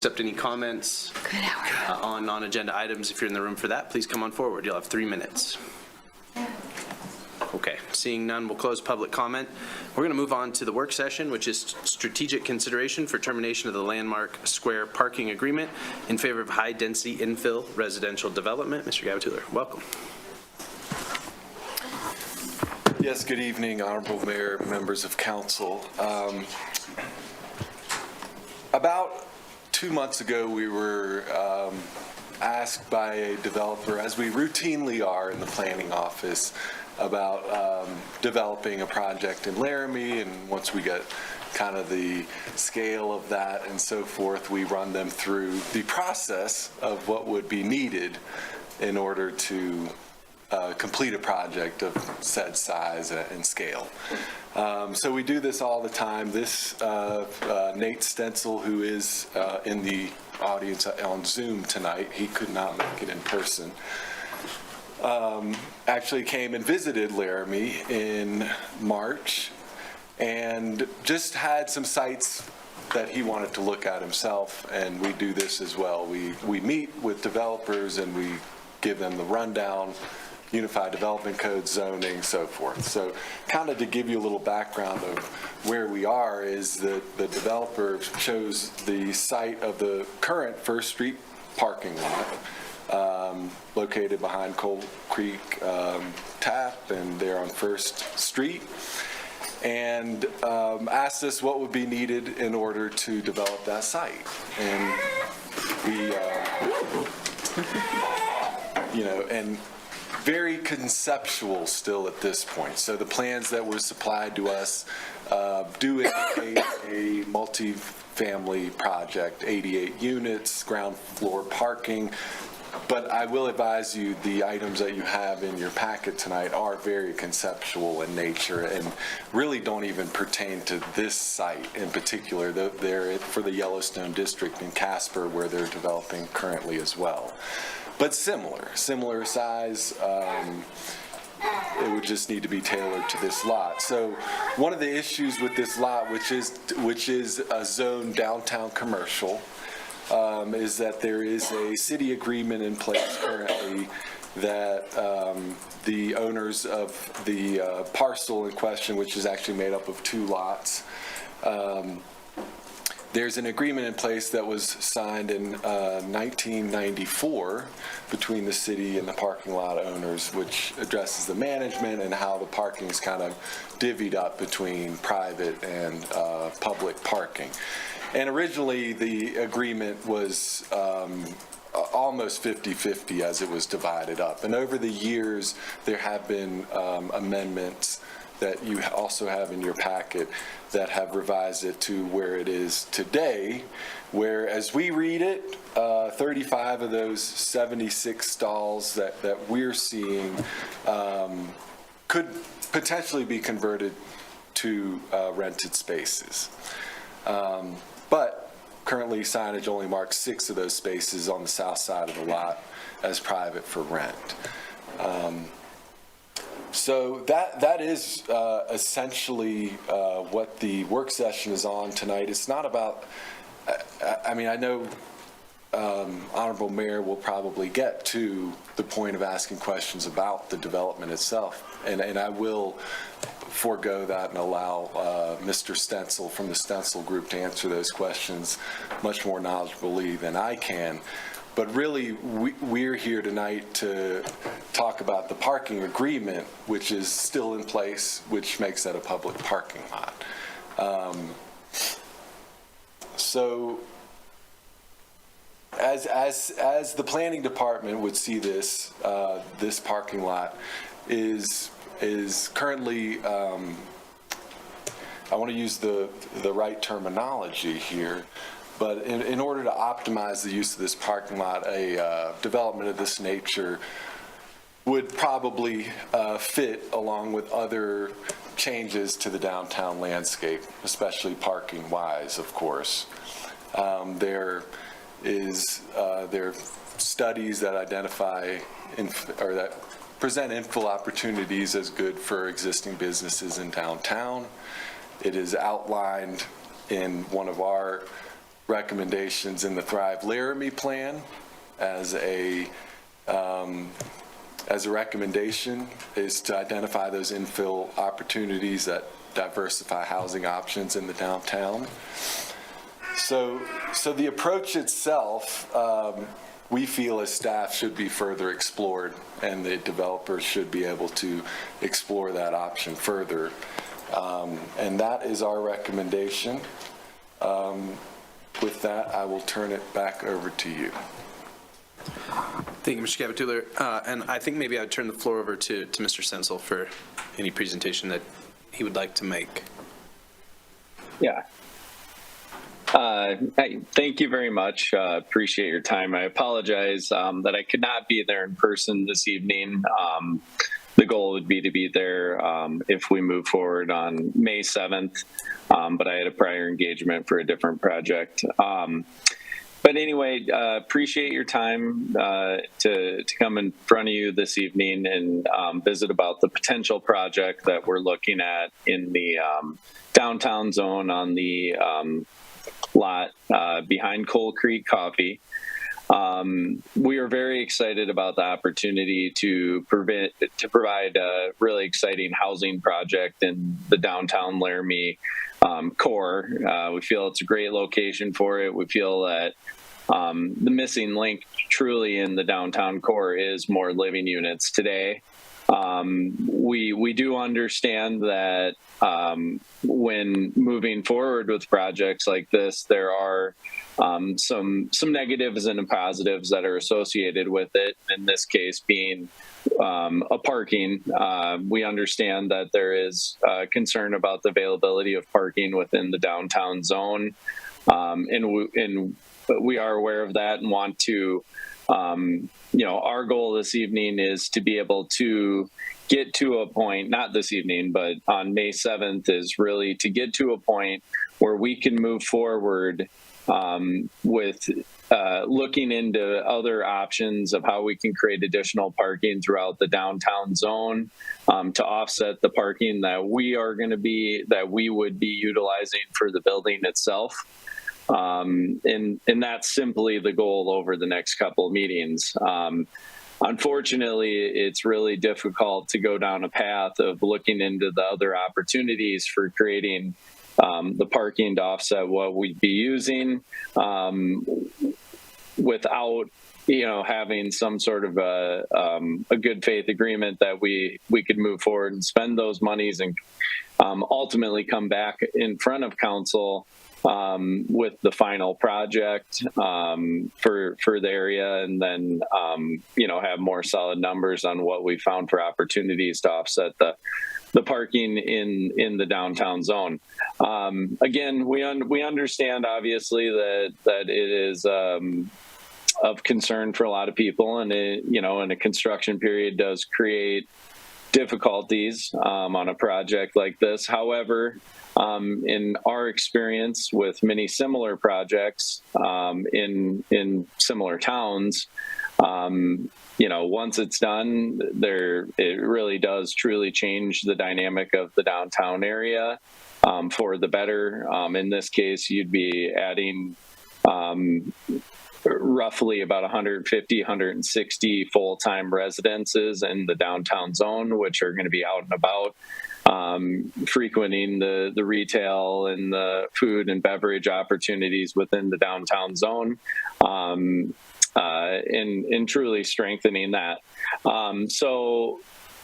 Accept any comments on non-agenda items. If you're in the room for that, please come on forward. You'll have 3 minutes. Okay, seeing none, we'll close public comment. We're going to move on to the work session, which is strategic consideration for termination of the Landmark Square parking agreement in favor of high-density infill residential development. Mr. Gavatuller, welcome. Yes, good evening, Honorable Mayor, members of council. About 2 months ago, we were asked by a developer, as we routinely are in the planning office, about developing a project in Laramie, and once we get kind of the scale of that and so forth, we run them through the process of what would be needed in order to complete a project of said size and scale. So we do this all the time. This Nate Stencil, who is in the audience on Zoom tonight, he could not make it in person, actually came and visited Laramie in March and just had some sites that he wanted to look at himself, and we do this as well. We meet with developers and we give them the rundown, Unified Development Code, zoning, so forth. So kind of to give you a little background of where we are is that the developer chose the site of the current First Street parking lot, located behind Cold Creek Tap, and they're on First Street, and asked us what would be needed in order to develop that site. And we, and very conceptual still at this point. So the plans that were supplied to us do indicate a multi-family project, 88 units, ground floor parking. But I will advise you, the items that you have in your packet tonight are very conceptual in nature and really don't even pertain to this site in particular. They're for the Yellowstone District in Casper, where they're developing currently as well. But similar size. It would just need to be tailored to this lot. So one of the issues with this lot, which is a zone downtown commercial, is that there is a city agreement in place currently that the owners of the parcel in question, which is actually made up of 2 lots, there's an agreement in place that was signed in 1994 between the city and the parking lot owners, which addresses the management and how the parking is kind of divvied up between private and public parking. And originally the agreement was almost 50-50 as it was divided up. And over the years, there have been amendments that you also have in your packet that have revised it to where it is today, where, as we read it, 35 of those 76 stalls that we're seeing could potentially be converted to rented spaces. But currently signage only marks 6 of those spaces on the south side of the lot as private for rent. So that is essentially what the work session is on tonight. It's not about, I mean, I know Honorable Mayor will probably get to the point of asking questions about the development itself, and I will forego that and allow Mr. Stencil from the Stencil Group to answer those questions much more knowledgeably than I can. But really, we're here tonight to talk about the parking agreement, which is still in place, which makes that a public parking lot. So, as the planning department would see this, this parking lot is currently, I want to use the right terminology here, but in order to optimize the use of this parking lot, a development of this nature would probably fit along with other changes to the downtown landscape, especially parking-wise, of course. There are studies that identify or that present infill opportunities as good for existing businesses in downtown. It is outlined in one of our recommendations in the Thrive Laramie plan as a recommendation is to identify those infill opportunities that diversify housing options in the downtown. So the approach itself, we feel as staff should be further explored, and the developers should be able to explore that option further. And that is our recommendation. With that, I will turn it back over to you. Thank you, Mr. Capitular. And I think maybe I'd turn the floor over to Mr. Sensel for any presentation that he would like to make. Yeah. Thank you very much. Appreciate your time. I apologize that I could not be there in person this evening. The goal would be to be there if we move forward on May 7th, but I had a prior engagement for a different project. But anyway, appreciate your time to come in front of you this evening and visit about the potential project that we're looking at in the downtown zone on the lot behind Coal Creek Coffee. We are very excited about the opportunity to provide a really exciting housing project in the downtown Laramie core. We feel it's a great location for it. We feel that the missing link truly in the downtown core is more living units today. We do understand that when moving forward with projects like this, there are some negatives and positives that are associated with it. In this case, being a parking. We understand that there is concern about the availability of parking within the downtown zone, and we are aware of that and want to. Our goal this evening is to be able to get to a point, not this evening, but on May 7th, is really to get to a point where we can move forward with looking into other options of how we can create additional parking throughout the downtown zone to offset the parking that we would be utilizing for the building itself. And that's simply the goal over the next couple of meetings. Unfortunately, it's really difficult to go down a path of looking into the other opportunities for creating the parking to offset what we'd be using without, having some sort of a good faith agreement that we could move forward and spend those monies and ultimately come back in front of council with the final project for the area, and then have more solid numbers on what we found for opportunities to offset the parking in the downtown zone. Again, we understand obviously that it is of concern for a lot of people, and in a construction period does create difficulties on a project like this. However, in our experience with many similar projects in similar towns, once it's done, it really does truly change the dynamic of the downtown area for the better. In this case, you'd be adding roughly about 150, 160 full-time residences in the downtown zone, which are going to be out and about, frequenting the retail and the food and beverage opportunities within the downtown zone, and truly strengthening that.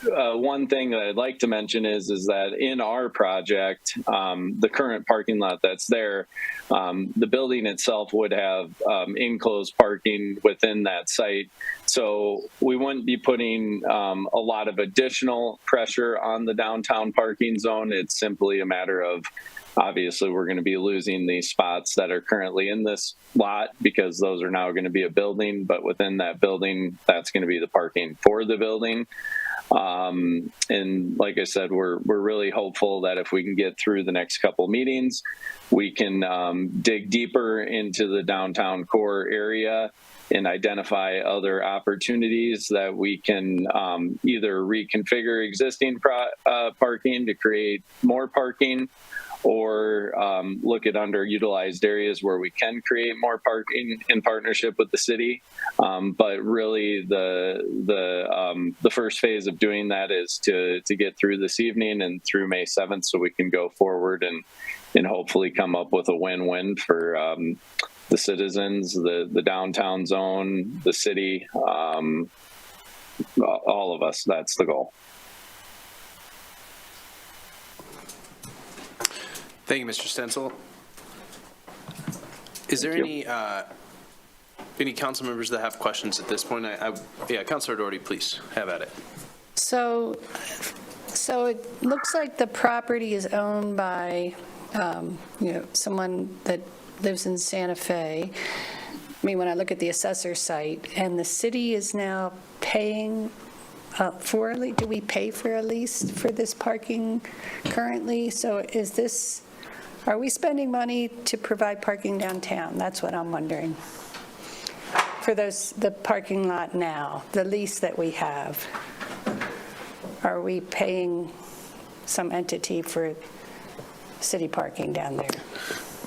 One thing that I'd like to mention is that in our project, the current parking lot that's there, the building itself would have enclosed parking within that site. So we wouldn't be putting a lot of additional pressure on the downtown parking zone. It's simply a matter of, obviously, we're going to be losing these spots that are currently in this lot because those are now going to be a building, but within that building, that's going to be the parking for the building. And like I said, we're really hopeful that if we can get through the next couple meetings, we can dig deeper into the downtown core area and identify other opportunities that we can either reconfigure existing parking to create more parking, or look at underutilized areas where we can create more parking in partnership with the city. But really, the first phase of doing that is to get through this evening and through May 7th, so we can go forward and hopefully come up with a win-win for the citizens, the downtown zone, the city, all of us. That's the goal. Thank you, Mr. Stencil. Is there any council members that have questions at this point? Yeah, Councilor Doherty, please have at it. So it looks like the property is owned by, someone that lives in Santa Fe. I mean, when I look at the assessor site, and the city is now paying for a lease. Do we pay for a lease for this parking currently? So are we spending money to provide parking downtown? That's what I'm wondering. For the parking lot now, the lease that we have, are we paying some entity for city parking down there?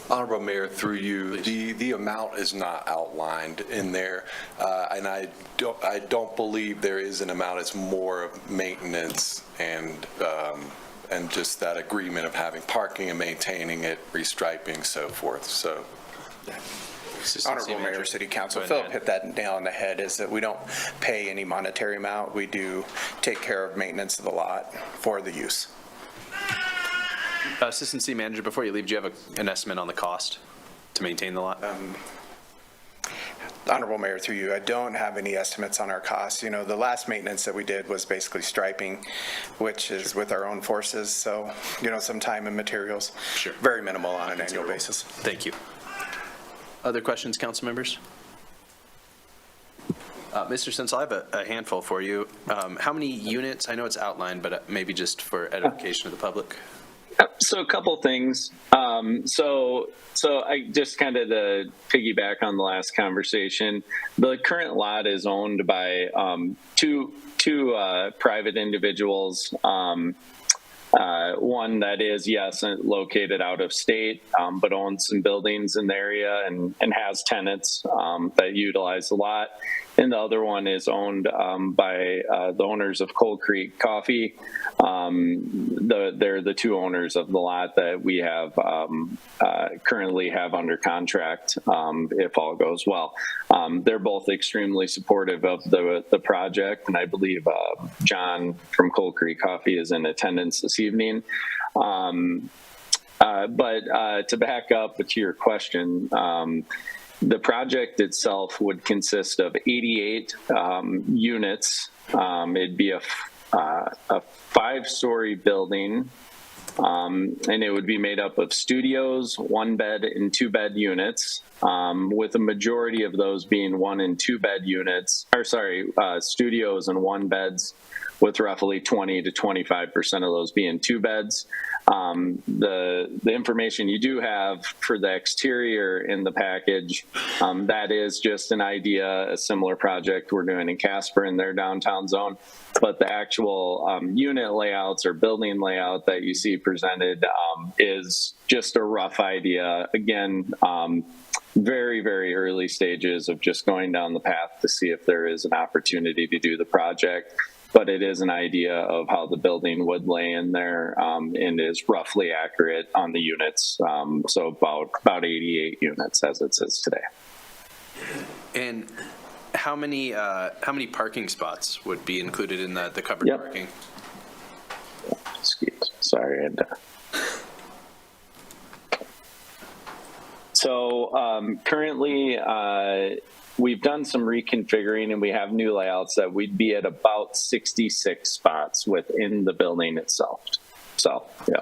Honorable Mayor, through you, the amount is not outlined in there, and I don't believe there is an amount. It's more of maintenance and just that agreement of having parking and maintaining it, restriping, so forth. So, Honorable Mayor, City Council, Philip hit that nail on the head, is that we don't pay any monetary amount. We do take care of maintenance of the lot for the use. Assistant City Manager, before you leave, do you have an estimate on the cost to maintain the lot? Honorable Mayor, through you, I don't have any estimates on our costs. You know, the last maintenance that we did was basically striping, which is with our own forces. So, some time and materials. Sure. Very minimal on an annual basis. Thank you. Other questions, council members? Mr. Stencil, I have a handful for you. How many units? I know it's outlined, but maybe just for edification of the public. So a couple things. So I just kind of to piggyback on the last conversation, the current lot is owned by two private individuals. One that is, yes, located out of state, but owns some buildings in the area and has tenants that utilize the lot. And the other one is owned by the owners of Coal Creek Coffee. They're the two owners of the lot that we have currently have under contract, if all goes well. They're both extremely supportive of the project, and I believe John from Coal Creek Coffee is in attendance this evening. But to back up to your question, the project itself would consist of 88 units. It'd be a 5-story building, and it would be made up of studios, 1-bed and 2-bed units, with a majority of those being 1- and 2-bed units, studios and 1-beds, with roughly 20 to 25% of those being 2-beds. The information you do have for the exterior in the package, that is just an idea, a similar project we're doing in Casper in their downtown zone. But the actual unit layouts or building layout that you see presented is just a rough idea. Again, very, very early stages of just going down the path to see if there is an opportunity to do the project. But it is an idea of how the building would lay in there, and is roughly accurate on the units. So about 88 units as it says today. And how many parking spots would be included in the covered parking? Sorry, I had to. So currently, we've done some reconfiguring and we have new layouts that we'd be at about 66 spots within the building itself. So, yeah.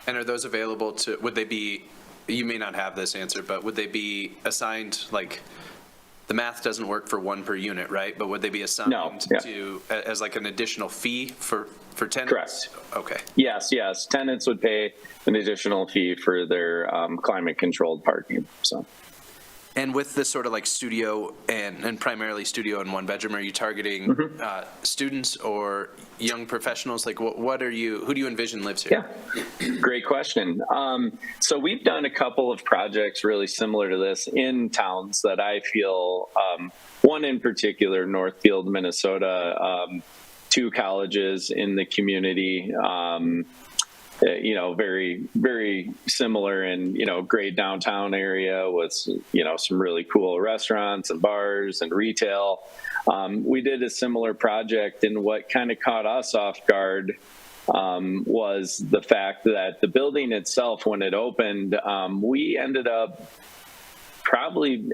And are those available would they be, you may not have this answer, but would they be assigned, like, the math doesn't work for 1 per unit, right? But would they be assigned to, as like an additional fee for tenants? Correct. Okay. Yes. Tenants would pay an additional fee for their climate controlled parking, so. And with this sort of like studio and primarily studio and one bedroom, are you targeting students or young professionals? Like who do you envision lives here? Yeah, great question. So we've done a couple of projects really similar to this in towns that I feel, one in particular, Northfield, Minnesota, 2 colleges in the community, very, very similar in, great downtown area with, some really cool restaurants and bars and retail. We did a similar project, and what kind of caught us off guard was the fact that the building itself, when it opened, we ended up probably,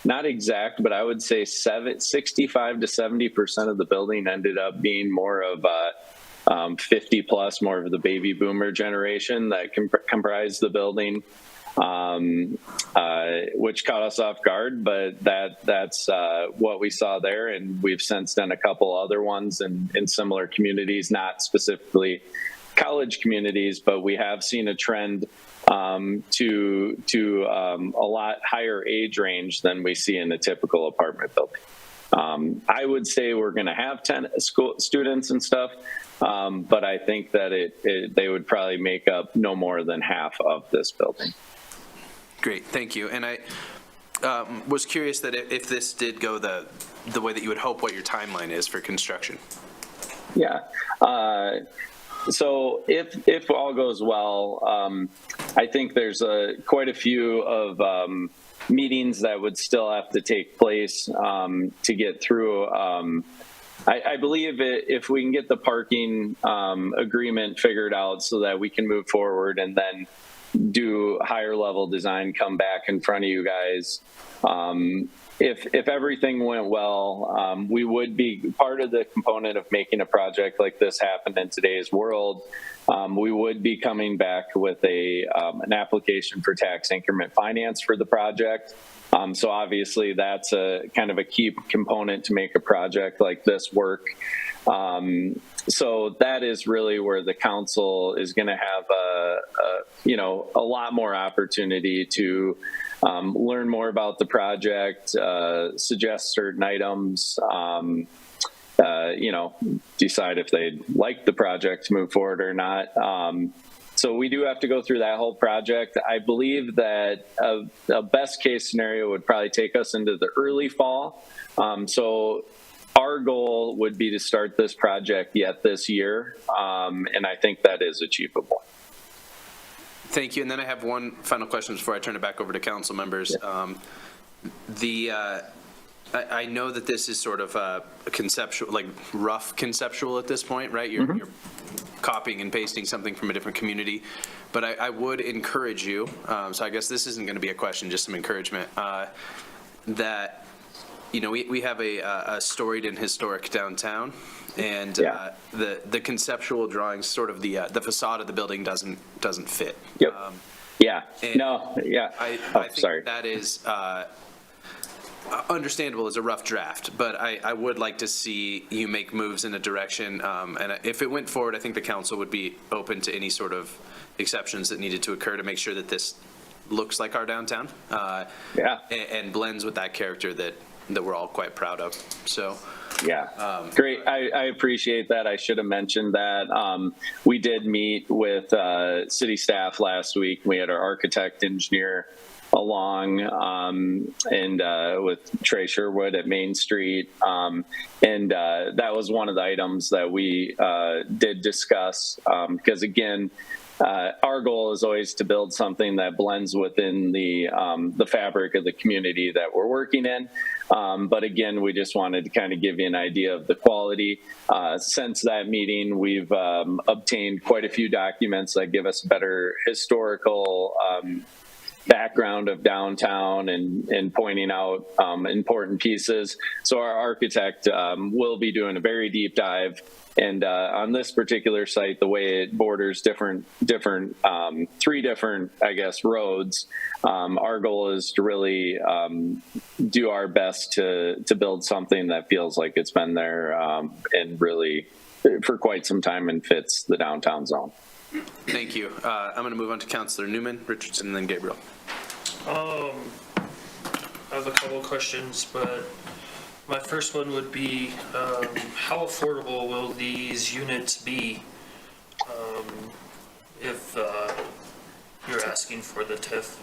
not exact, but I would say 65 to 70% of the building ended up being more of 50 plus, more of the baby boomer generation that comprised the building, which caught us off guard, but that's what we saw there. And we've since done a couple other ones in similar communities, not specifically college communities, but we have seen a trend to a lot higher age range than we see in a typical apartment building. I would say we're going to have 10 school students and stuff, but I think that they would probably make up no more than half of this building. Great, thank you. And I was curious that if this did go the way that you would hope, what your timeline is for construction. Yeah. So if all goes well, I think there's quite a few of meetings that would still have to take place to get through. I believe if we can get the parking agreement figured out so that we can move forward and then do higher level design, come back in front of you guys. If everything went well, we would be part of the component of making a project like this happen in today's world. We would be coming back with an application for tax increment finance for the project. So obviously that's a kind of a key component to make a project like this work. So that is really where the council is going to have a lot more opportunity to learn more about the project, suggest certain items, decide if they'd like the project to move forward or not. So we do have to go through that whole project. I believe that a best case scenario would probably take us into the early fall. So our goal would be to start this project yet this year, and I think that is achievable. Thank you. And then I have one final question before I turn it back over to council members. Yeah. I know that this is sort of a conceptual, like rough conceptual at this point, right? You're copying and pasting something from a different community, but I would encourage you, so I guess this isn't going to be a question, just some encouragement, that, we have a storied and historic downtown, and the conceptual drawings, sort of the facade of the building doesn't fit. Yep. I think sorry. that is understandable as a rough draft, but I would like to see you make moves in a direction, and if it went forward, I think the council would be open to any sort of exceptions that needed to occur to make sure that this looks like our downtown, and blends with that character that we're all quite proud of. So great. I appreciate that. I should have mentioned that. We did meet with city staff last week. We had our architect engineer along, and with Trey Sherwood at Main Street. And that was one of the items that we did discuss, because again, our goal is always to build something that blends within the fabric of the community that we're working in. But again, we just wanted to kind of give you an idea of the quality. Since that meeting, we've obtained quite a few documents that give us better historical background of downtown and pointing out important pieces. So our architect will be doing a very deep dive. And on this particular site, the way it borders three different, I guess, roads, our goal is to really do our best to build something that feels like it's been there and really for quite some time and fits the downtown zone. Thank you. I'm going to move on to Councilor Newman, Richardson, and then Gabriel. I have a couple of questions, but my first one would be, how affordable will these units be if you're asking for the TIF?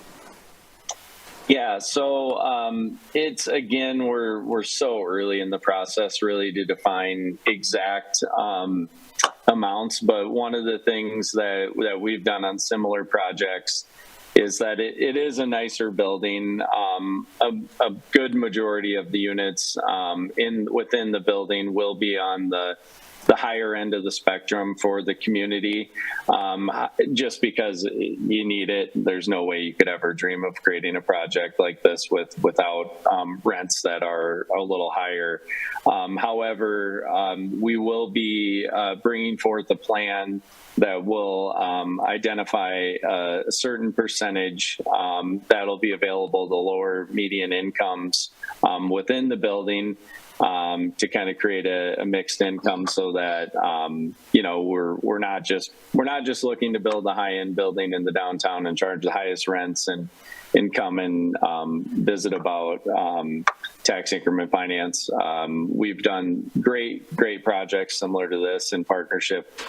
Yeah, so it's, again, we're so early in the process really to define exact amounts, but one of the things that we've done on similar projects is that it is a nicer building. A good majority of the units within the building will be on the higher end of the spectrum for the community, just because you need it. There's no way you could ever dream of creating a project like this without rents that are a little higher. However, we will be bringing forth a plan that will identify a certain percentage that'll be available to lower median incomes within the building, to kind of create a mixed income, so that we're not just looking to build a high-end building in the downtown and charge the highest rents and come and visit about tax increment finance. We've done great projects similar to this in partnership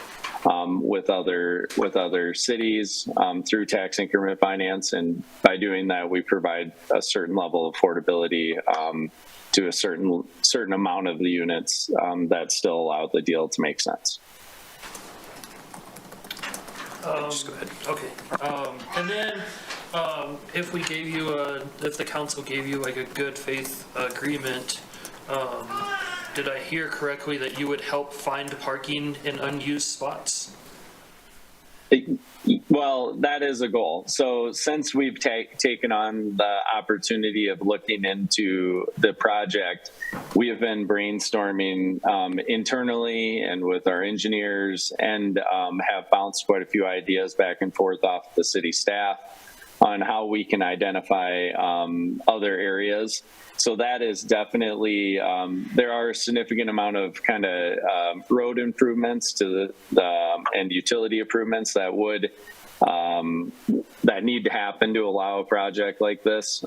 with other cities through tax increment finance, and by doing that, we provide a certain level of affordability to a certain amount of the units that still allow the deal to make sense. Just go ahead. Okay. And then if the council gave you like a good faith agreement, did I hear correctly that you would help find parking in unused spots? Well, that is a goal. So since we've taken on the opportunity of looking into the project, we have been brainstorming internally and with our engineers, and have bounced quite a few ideas back and forth off the city staff on how we can identify other areas. So that is definitely, there are a significant amount of kind of road improvements to and utility improvements that need to happen to allow a project like this.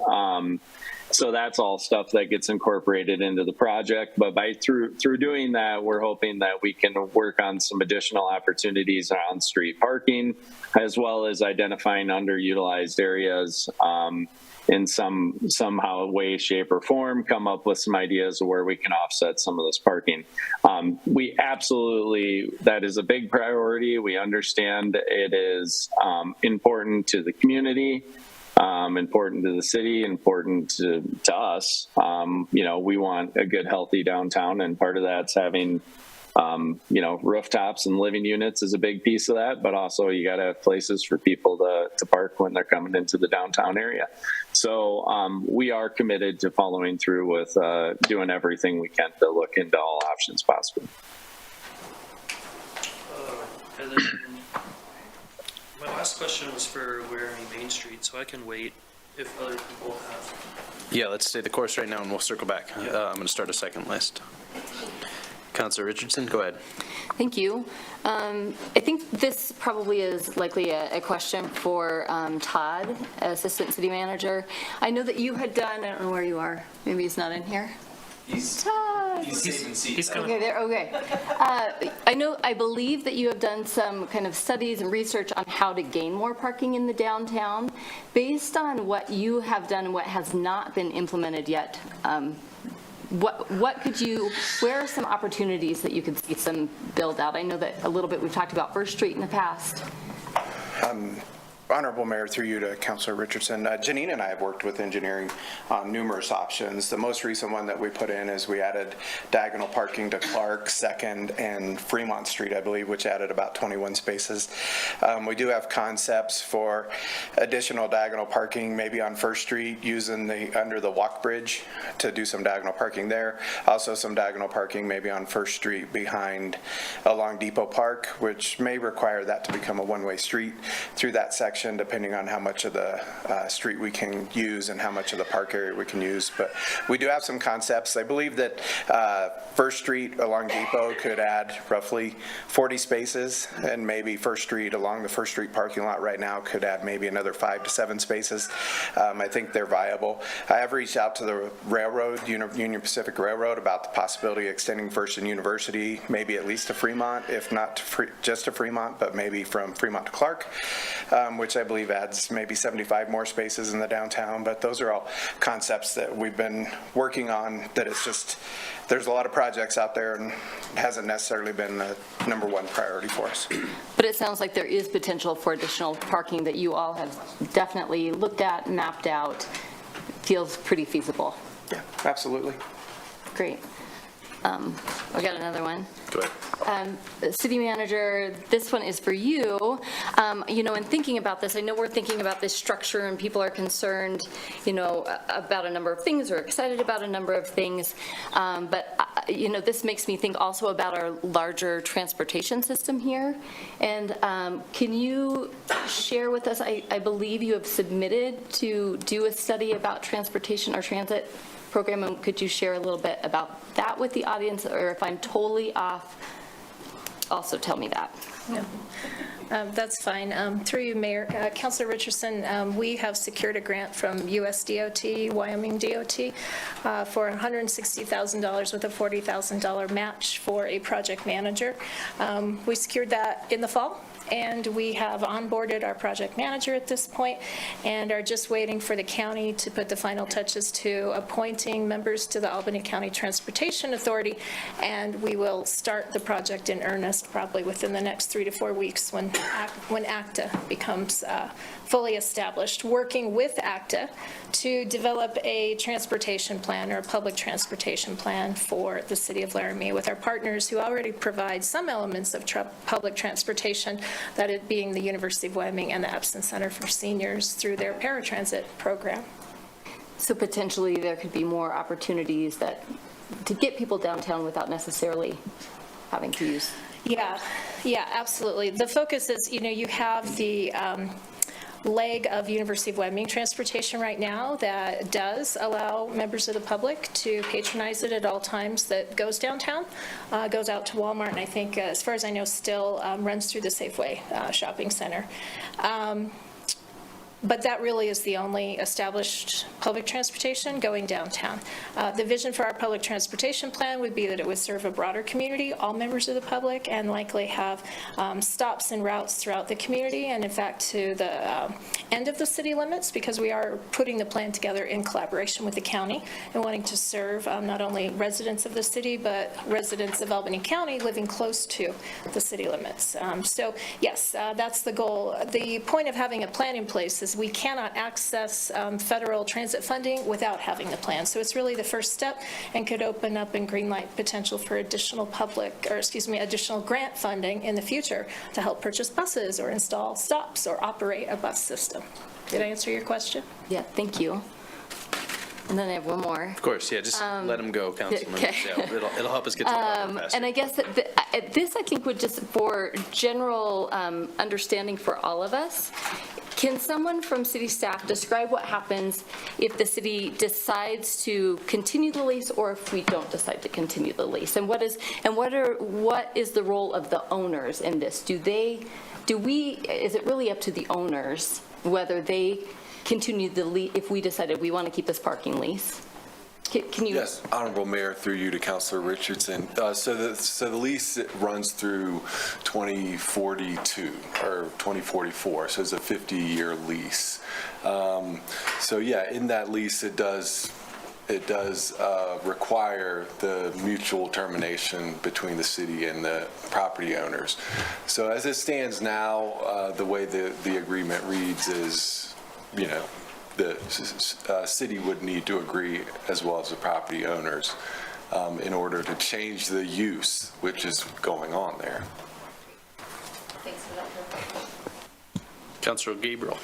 So that's all stuff that gets incorporated into the project. But through doing that, we're hoping that we can work on some additional opportunities on street parking, as well as identifying underutilized areas in somehow way, shape, or form, come up with some ideas of where we can offset some of this parking. We absolutely, that is a big priority. We understand it is important to the community, important to the city, important to us. We want a good, healthy downtown, and part of that's having rooftops and living units is a big piece of that, but also you got to have places for people to park when they're coming into the downtown area. So we are committed to following through with doing everything we can to look into all options possible. And then my last question was for Laramie Main Street, so I can wait if other people have. Yeah, let's stay the course right now, and we'll circle back. I'm going to start a second list. Councilor Richardson, go ahead. Thank you. I think this probably is likely a question for Todd, Assistant City Manager. I know that you had done, I don't know where you are, maybe he's not in here. Todd! He's coming. Okay, there, okay. I believe that you have done some kind of studies and research on how to gain more parking in the downtown. Based on what you have done and what has not been implemented yet, where are some opportunities that you could see some build out? I know that a little bit we've talked about First Street in the past. Honorable Mayor, through you to Councilor Richardson. Janine and I have worked with engineering on numerous options. The most recent one that we put in is we added diagonal parking to Clark, 2nd, and Fremont Street, I believe, which added about 21 spaces. We do have concepts for additional diagonal parking, maybe on First Street, using under the walk bridge to do some diagonal parking there. Also some diagonal parking maybe on First Street along Depot Park, which may require that to become a one-way street through that section. intersection, depending on how much of the street we can use and how much of the park area we can use. But we do have some concepts. I believe that First Street along Depot could add roughly 40 spaces, and maybe First Street along the First Street parking lot right now could add maybe another 5 to 7 spaces. I think they're viable. I have reached out to the railroad, Union Pacific Railroad, about the possibility of extending First and University, maybe at least to Fremont, if not to just to Fremont, but maybe from Fremont to Clark, which I believe adds maybe 75 more spaces in the downtown. But those are all concepts that we've been working on, that it's just, there's a lot of projects out there and it hasn't necessarily been the #1 priority for us. But it sounds like there is potential for additional parking that you all have definitely looked at, mapped out, feels pretty feasible. Yeah, absolutely. Great. I got another one. Go ahead. City Manager, this one is for you. In thinking about this, I know we're thinking about this structure and people are concerned, about a number of things or excited about a number of things. But this makes me think also about our larger transportation system here. And can you share with us, I believe you have submitted to do a study about transportation or transit program, and could you share a little bit about that with the audience, or if I'm totally off, also tell me that. No. That's fine. Through you, Mayor. Councilor Richardson, we have secured a grant from USDOT, Wyoming DOT, for $160,000 with a $40,000 match for a project manager. We secured that in the fall, and we have onboarded our project manager at this point and are just waiting for the county to put the final touches to appointing members to the Albany County Transportation Authority, and we will start the project in earnest probably within the next 3 to 4 weeks when ACTA becomes fully established, working with ACTA to develop a transportation plan or a public transportation plan for the city of Laramie with our partners who already provide some elements of public transportation, that it being the University of Wyoming and the Epson Center for Seniors through their paratransit program. So potentially there could be more opportunities to get people downtown without necessarily having to use. Yeah, absolutely. The focus is, you have the leg of University of Wyoming transportation right now that does allow members of the public to patronize it at all times, that goes downtown, goes out to Walmart, and I think, as far as I know, still runs through the Safeway shopping center. But that really is the only established public transportation going downtown. The vision for our public transportation plan would be that it would serve a broader community, all members of the public, and likely have stops and routes throughout the community, and in fact to the end of the city limits, because we are putting the plan together in collaboration with the county and wanting to serve not only residents of the city, but residents of Albany County living close to the city limits. So yes, that's the goal. The point of having a plan in place is we cannot access federal transit funding without having the plan. So it's really the first step and could open up and greenlight potential for additional additional grant funding in the future to help purchase buses or install stops or operate a bus system. Did I answer your question? Yeah, thank you. And then I have one more. Of course, yeah, just let them go, Councilman. Okay. Yeah, it'll help us get to the bottom faster. And I guess this, I think, would just, for general understanding for all of us, can someone from city staff describe what happens if the city decides to continue the lease or if we don't decide to continue the lease? And what is the role of the owners in this? Is it really up to the owners whether they continue the lease if we decided we want to keep this parking lease? Can you? Yes, Honorable Mayor, through you to Councilor Richardson. So the lease runs through 2042 or 2044. So it's a 50-year lease. So yeah, in that lease, it does require the mutual termination between the city and the property owners. So as it stands now, the way the agreement reads is, the city would need to agree, as well as the property owners, in order to change the use, which is going on there. Thanks for that. Councilor Gabriel.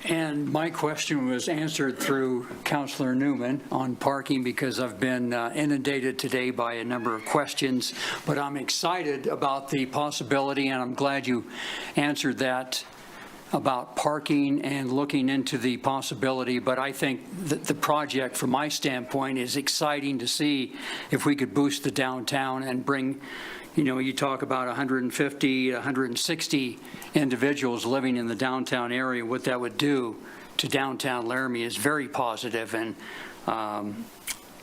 And my question was answered through Councilor Newman on parking, because I've been inundated today by a number of questions, but I'm excited about the possibility, and I'm glad you answered that about parking and looking into the possibility, but I think that the project, from my standpoint, is exciting to see if we could boost the downtown and bring, you talk about 150, 160 individuals living in the downtown area. What that would do to downtown Laramie is very positive, and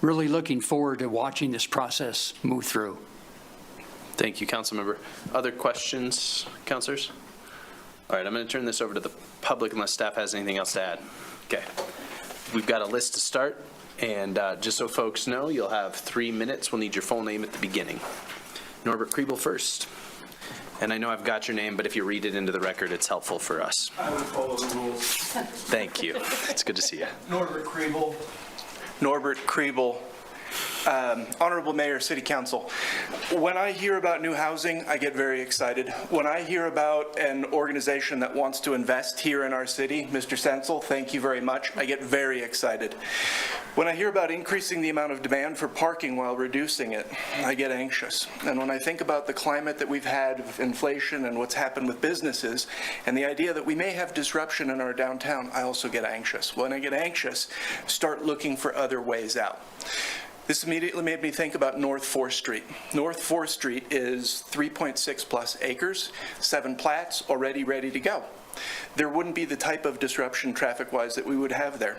really looking forward to watching this process move through. Thank you, Councilmember. Other questions, councilors? All right, I'm going to turn this over to the public unless staff has anything else to add. Okay. We've got a list to start, and just so folks know, you'll have 3 minutes. We'll need your full name at the beginning. Norbert Kriebel first. And I know I've got your name, but if you read it into the record, it's helpful for us. I would follow the rules. Thank you. It's good to see you. Norbert Kriebel. Norbert Kriebel, Honorable Mayor, City Council. When I hear about new housing, I get very excited. When I hear about an organization that wants to invest here in our city, Mr. Sensel, thank you very much, I get very excited. When I hear about increasing the amount of demand for parking while reducing it, I get anxious. And when I think about the climate that we've had of inflation and what's happened with businesses, and the idea that we may have disruption in our downtown, I also get anxious. When I get anxious, start looking for other ways out. This immediately made me think about North 4th Street. North 4th Street is 3.6 plus acres, 7 plats, already ready to go. There wouldn't be the type of disruption traffic-wise that we would have there.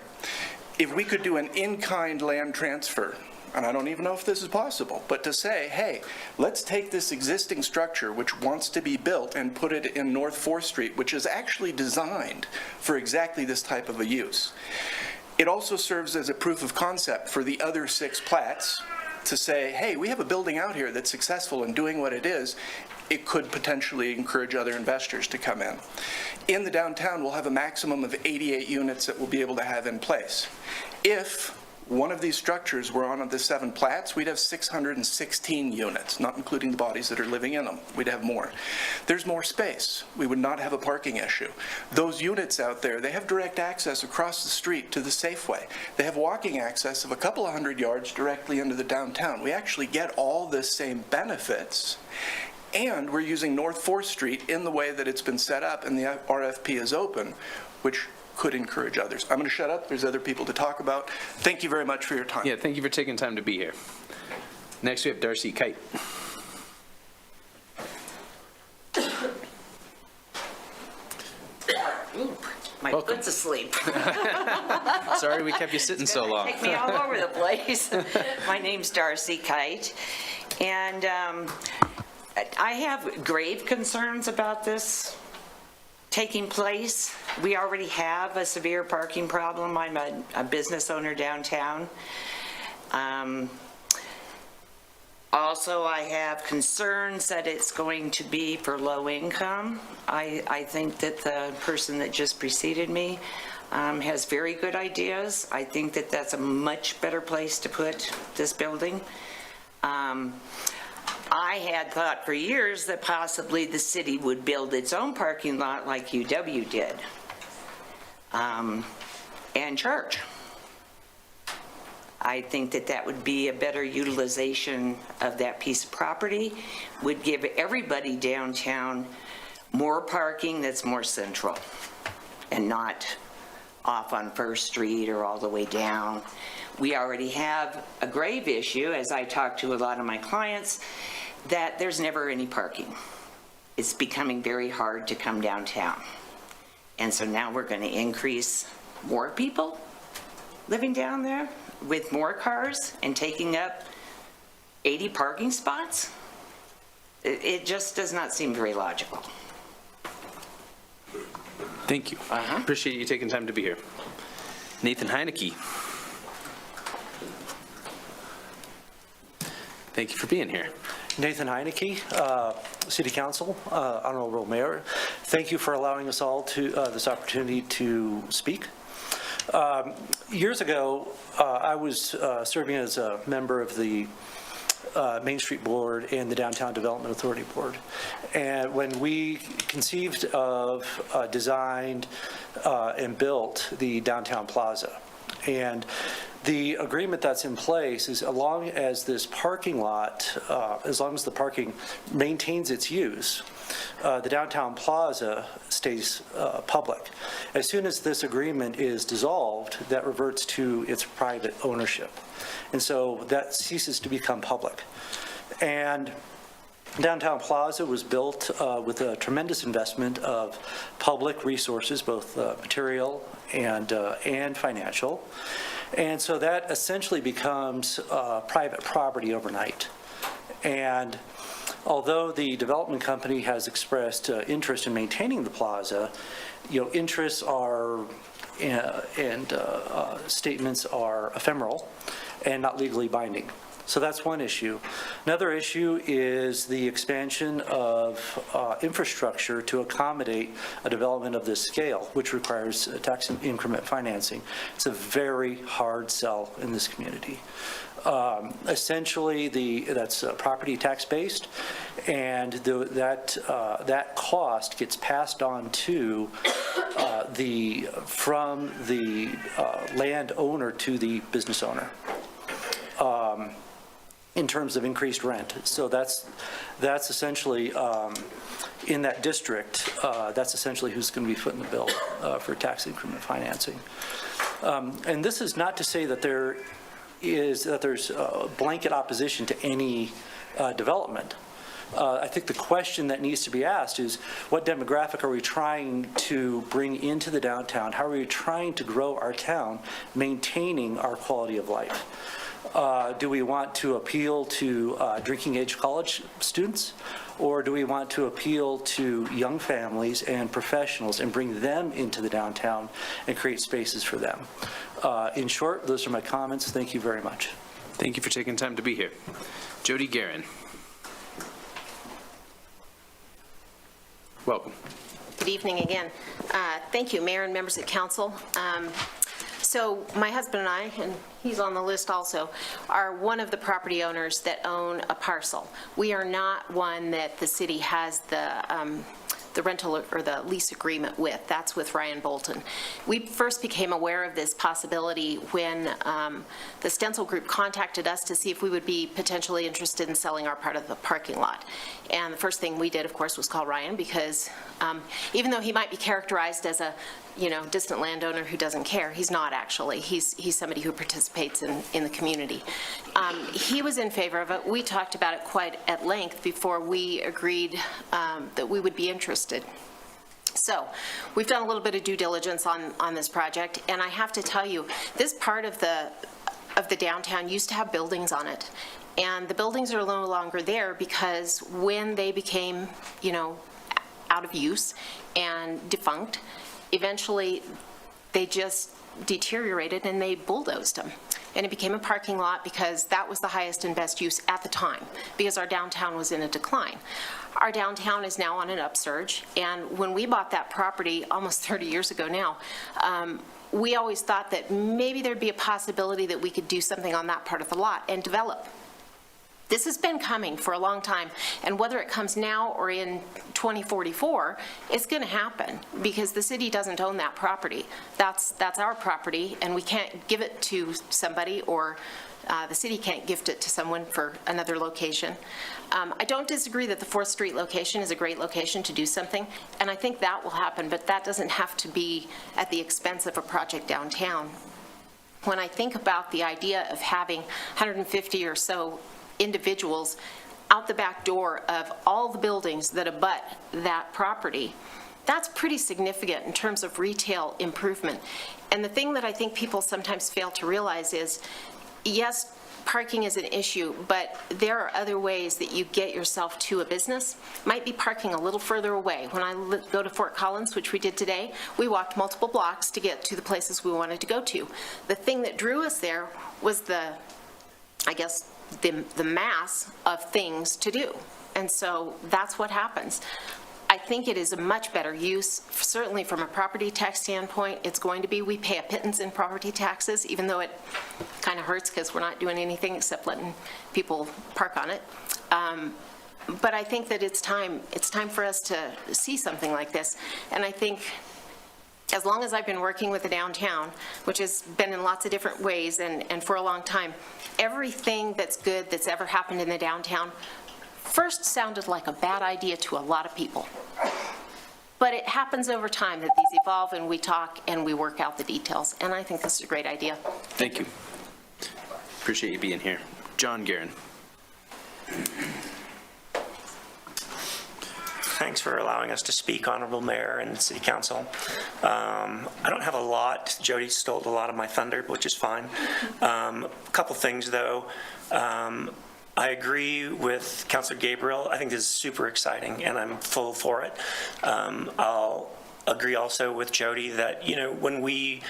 If we could do an in-kind land transfer, and I don't even know if this is possible, but to say, hey, let's take this existing structure which wants to be built and put it in North 4th Street, which is actually designed for exactly this type of a use. It also serves as a proof of concept for the other 6 plats to say, hey, we have a building out here that's successful in doing what it is. It could potentially encourage other investors to come in. In the downtown, we'll have a maximum of 88 units that we'll be able to have in place. If one of these structures were on the 7 plats, we'd have 616 units, not including the bodies that are living in them. We'd have more. There's more space. We would not have a parking issue. Those units out there, they have direct access across the street to the Safeway. They have walking access of a couple of 100 yards directly into the downtown. We actually get all the same benefits, and we're using North 4th Street in the way that it's been set up and the RFP is open, which could encourage others. I'm going to shut up. There's other people to talk about. Thank you very much for your time. Yeah, thank you for taking time to be here. Next, we have Darcy Kite. My Welcome. foot's asleep. Sorry we kept you sitting so long. Take me all over the place. My name's Darcy Kite, and I have grave concerns about this taking place. We already have a severe parking problem. I'm a business owner downtown. Also, I have concerns that it's going to be for low income. I think that the person that just preceded me has very good ideas. I think that that's a much better place to put this building. I had thought for years that possibly the city would build its own parking lot like UW did, and charge. I think that that would be a better utilization of that piece of property, would give everybody downtown more parking that's more central and not off on First Street or all the way down. We already have a grave issue, as I talk to a lot of my clients, that there's never any parking. It's becoming very hard to come downtown. And so now we're going to increase more people living down there with more cars and taking up 80 parking spots. It just does not seem very logical. Thank you. Appreciate you taking time to be here. Nathan Heineke. Thank you for being here. Nathan Heineke, City Council, Honorable Mayor. Thank you for allowing us all to this opportunity to speak. Years ago, I was serving as a member of the Main Street Board and the Downtown Development Authority Board. And when we conceived of, designed, and built the downtown plaza, and the agreement that's in place is, as long as this parking lot, as long as the parking maintains its use, the downtown plaza stays public. As soon as this agreement is dissolved, that reverts to its private ownership. And so that ceases to become public. And Downtown Plaza was built with a tremendous investment of public resources, both material and financial. And so that essentially becomes private property overnight. And although the development company has expressed interest in maintaining the plaza, interests are and statements are ephemeral and not legally binding. So that's one issue. Another issue is the expansion of infrastructure to accommodate a development of this scale, which requires tax increment financing. It's a very hard sell in this community. Essentially, that's property tax based, and that cost gets passed on to from the landowner to the business owner. In terms of increased rent. So that's essentially, in that district, that's essentially who's going to be footing the bill for tax increment financing. And this is not to say that there's blanket opposition to any development. I think the question that needs to be asked is, what demographic are we trying to bring into the downtown? How are we trying to grow our town, maintaining our quality of life? Do we want to appeal to drinking age college students, or do we want to appeal to young families and professionals and bring them into the downtown and create spaces for them? In short, those are my comments. Thank you very much. Thank you for taking time to be here. Jody Guerin. Welcome. Good evening again. Thank you, Mayor and members of council. So my husband and I, and he's on the list also, are one of the property owners that own a parcel. We are not one that the city has the rental or the lease agreement with. That's with Ryan Bolton. We first became aware of this possibility when the Stencil Group contacted us to see if we would be potentially interested in selling our part of the parking lot. And the first thing we did, of course, was call Ryan, because even though he might be characterized as a distant landowner who doesn't care, he's not actually. He's somebody who participates in the community. He was in favor of it. We talked about it quite at length before we agreed that we would be interested. So we've done a little bit of due diligence on this project, and I have to tell you, this part of the downtown used to have buildings on it. And the buildings are no longer there because when they became, out of use and defunct, eventually they just deteriorated and they bulldozed them. And it became a parking lot because that was the highest and best use at the time, because our downtown was in a decline. Our downtown is now on an upsurge, and when we bought that property almost 30 years ago now, we always thought that maybe there'd be a possibility that we could do something on that part of the lot and develop. This has been coming for a long time, and whether it comes now or in 2044, it's going to happen because the city doesn't own that property. That's our property, and we can't give it to somebody, or the city can't gift it to someone for another location. I don't disagree that the 4th Street location is a great location to do something, and I think that will happen, but that doesn't have to be at the expense of a project downtown. When I think about the idea of having 150 or so individuals out the back door of all the buildings that abut that property, that's pretty significant in terms of retail improvement. And the thing that I think people sometimes fail to realize is, yes, parking is an issue, but there are other ways that you get yourself to a business. Might be parking a little further away. When I go to Fort Collins, which we did today, we walked multiple blocks to get to the places we wanted to go to. The thing that drew us there was the mass of things to do. And so that's what happens. I think it is a much better use, certainly from a property tax standpoint. It's going to be, we pay a pittance in property taxes, even though it kind of hurts because we're not doing anything except letting people park on it. But I think that it's time for us to see something like this. And I think as long as I've been working with the downtown, which has been in lots of different ways and for a long time, everything that's good that's ever happened in the downtown first sounded like a bad idea to a lot of people. But it happens over time that these evolve and we talk and we work out the details. And I think this is a great idea. Thank you. Appreciate you being here. John Guerin. Thanks for allowing us to speak, Honorable Mayor and City Council. I don't have a lot. Jody stole a lot of my thunder, which is fine. A couple things, though. I agree with Councilor Gabriel. I think this is super exciting, and I'm full for it. I'll agree also with Jody that, you know, when we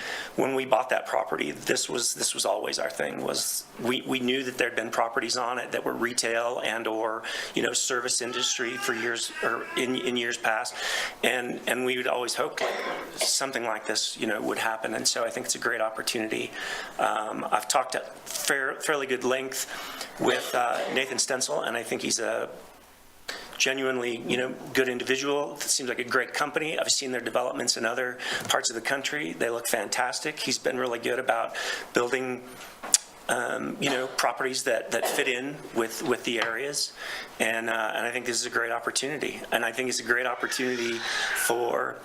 bought that property, this was always our thing. Was we knew that there'd been properties on it that were retail and or, you know, service industry for years or in years past, and we would always hope like something like this, you know, would happen. And so I think it's a great opportunity. I've talked at fairly good length with Nathan Stencil, and I think he's a genuinely, you know, good individual. It seems like a great company. I've seen their developments in other parts of the country. They look fantastic. He's been really good about building, you know, properties that fit in with the areas. And I think this is a great opportunity. And I think it's a great opportunity for,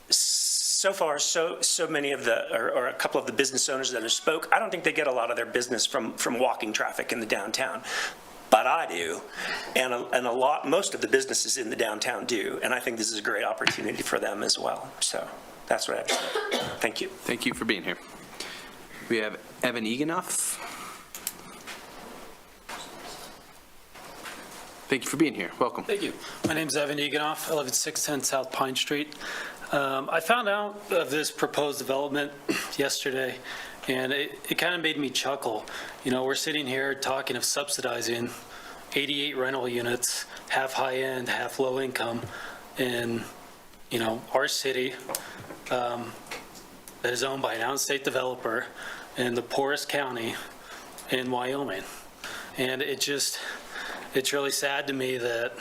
so far, so many of the, or a couple of the business owners that have spoke, I don't think they get a lot of their business from walking traffic in the downtown. But I do, and most of the businesses in the downtown do, and I think this is a great opportunity for them as well. So that's what I have to say. Thank you. Thank you for being here. We have Evan Eganoff. Thank you for being here. Welcome. Thank you. My name's Evan Eganoff. I live at 610 South Pine Street. I found out of this proposed development yesterday, and it kind of made me chuckle. You know, we're sitting here talking of subsidizing 88 rental units, half high-end, half low-income, in, you know, our city that is owned by an out-of-state developer in the poorest county in Wyoming. And it's really sad to me that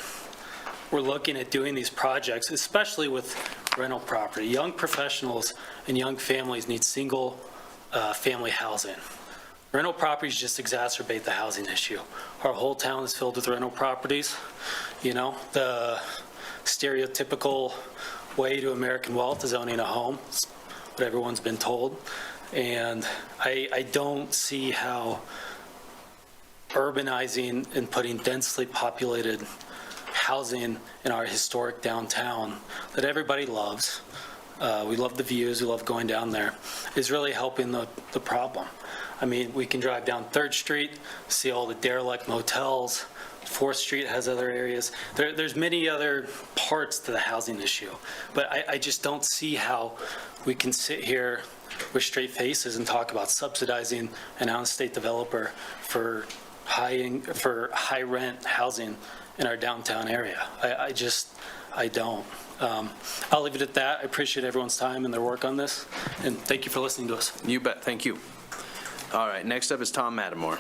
we're looking at doing these projects, especially with rental property. Young professionals and young families need single family housing. Rental properties just exacerbate the housing issue. Our whole town is filled with rental properties. You know, the stereotypical way to American wealth is owning a home. It's what everyone's been told. And I don't see how urbanizing and putting densely populated housing in our historic downtown that everybody loves, we love the views, we love going down there, is really helping the problem. I mean, we can drive down 3rd Street, see all the derelict motels. 4th Street has other areas. There's many other parts to the housing issue, but I just don't see how we can sit here with straight faces and talk about subsidizing an out-of-state developer for high rent housing in our downtown area. I don't. I'll leave it at that. I appreciate everyone's time and their work on this, and thank you for listening to us. You bet. Thank you. All right, next up is Tom Matamore.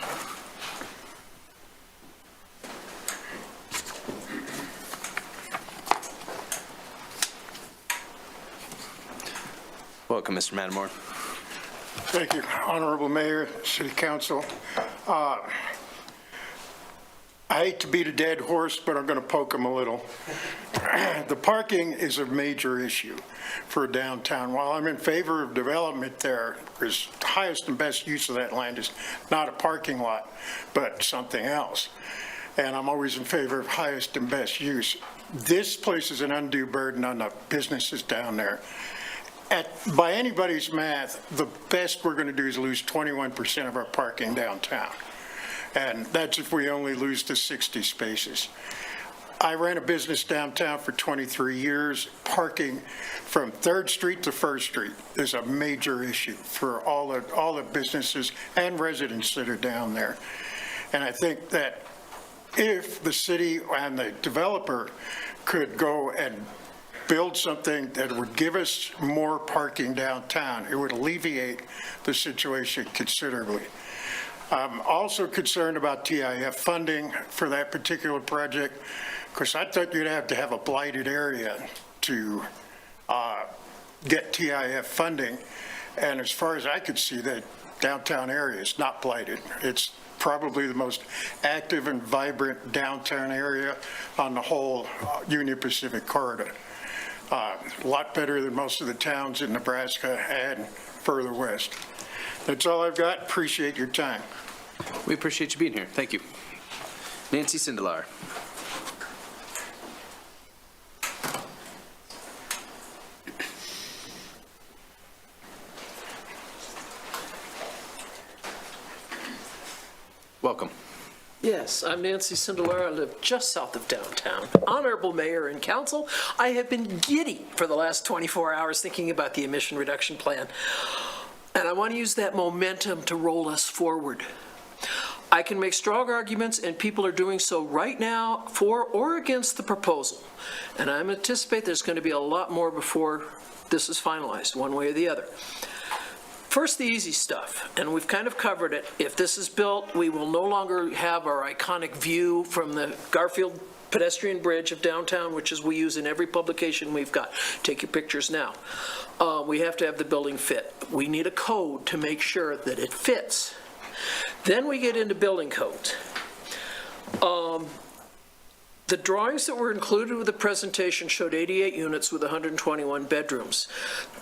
Welcome, Mr. Matamore. Thank you, Honorable Mayor, City Council. I hate to beat a dead horse, but I'm going to poke him a little. The parking is a major issue for downtown. While I'm in favor of development there, because the highest and best use of that land is not a parking lot, but something else. And I'm always in favor of highest and best use. This places an undue burden on the businesses down there. By anybody's math, the best we're going to do is lose 21% of our parking downtown. And that's if we only lose the 60 spaces. I ran a business downtown for 23 years. Parking from 3rd Street to 1st Street is a major issue for all the businesses and residents that are down there. And I think that if the city and the developer could go and build something that would give us more parking downtown, it would alleviate the situation considerably. I'm also concerned about TIF funding for that particular project, because I thought you'd have to have a blighted area to get TIF funding. And as far as I could see, the downtown area is not blighted. It's probably the most active and vibrant downtown area on the whole Union Pacific corridor. A lot better than most of the towns in Nebraska and further west. That's all I've got. Appreciate your time. We appreciate you being here. Thank you. Nancy Sindelar. Welcome. Yes, I'm Nancy Sindelar. I live just south of downtown. Honorable Mayor and Council, I have been giddy for the last 24 hours thinking about the emission reduction plan. And I want to use that momentum to roll us forward. I can make strong arguments, and people are doing so right now for or against the proposal. And I anticipate there's going to be a lot more before this is finalized, one way or the other. First, the easy stuff, and we've kind of covered it. If this is built, we will no longer have our iconic view from the Garfield pedestrian bridge of downtown, which is we use in every publication we've got. Take your pictures now. We have to have the building fit. We need a code to make sure that it fits. Then we get into building codes. The drawings that were included with the presentation showed 88 units with 121 bedrooms.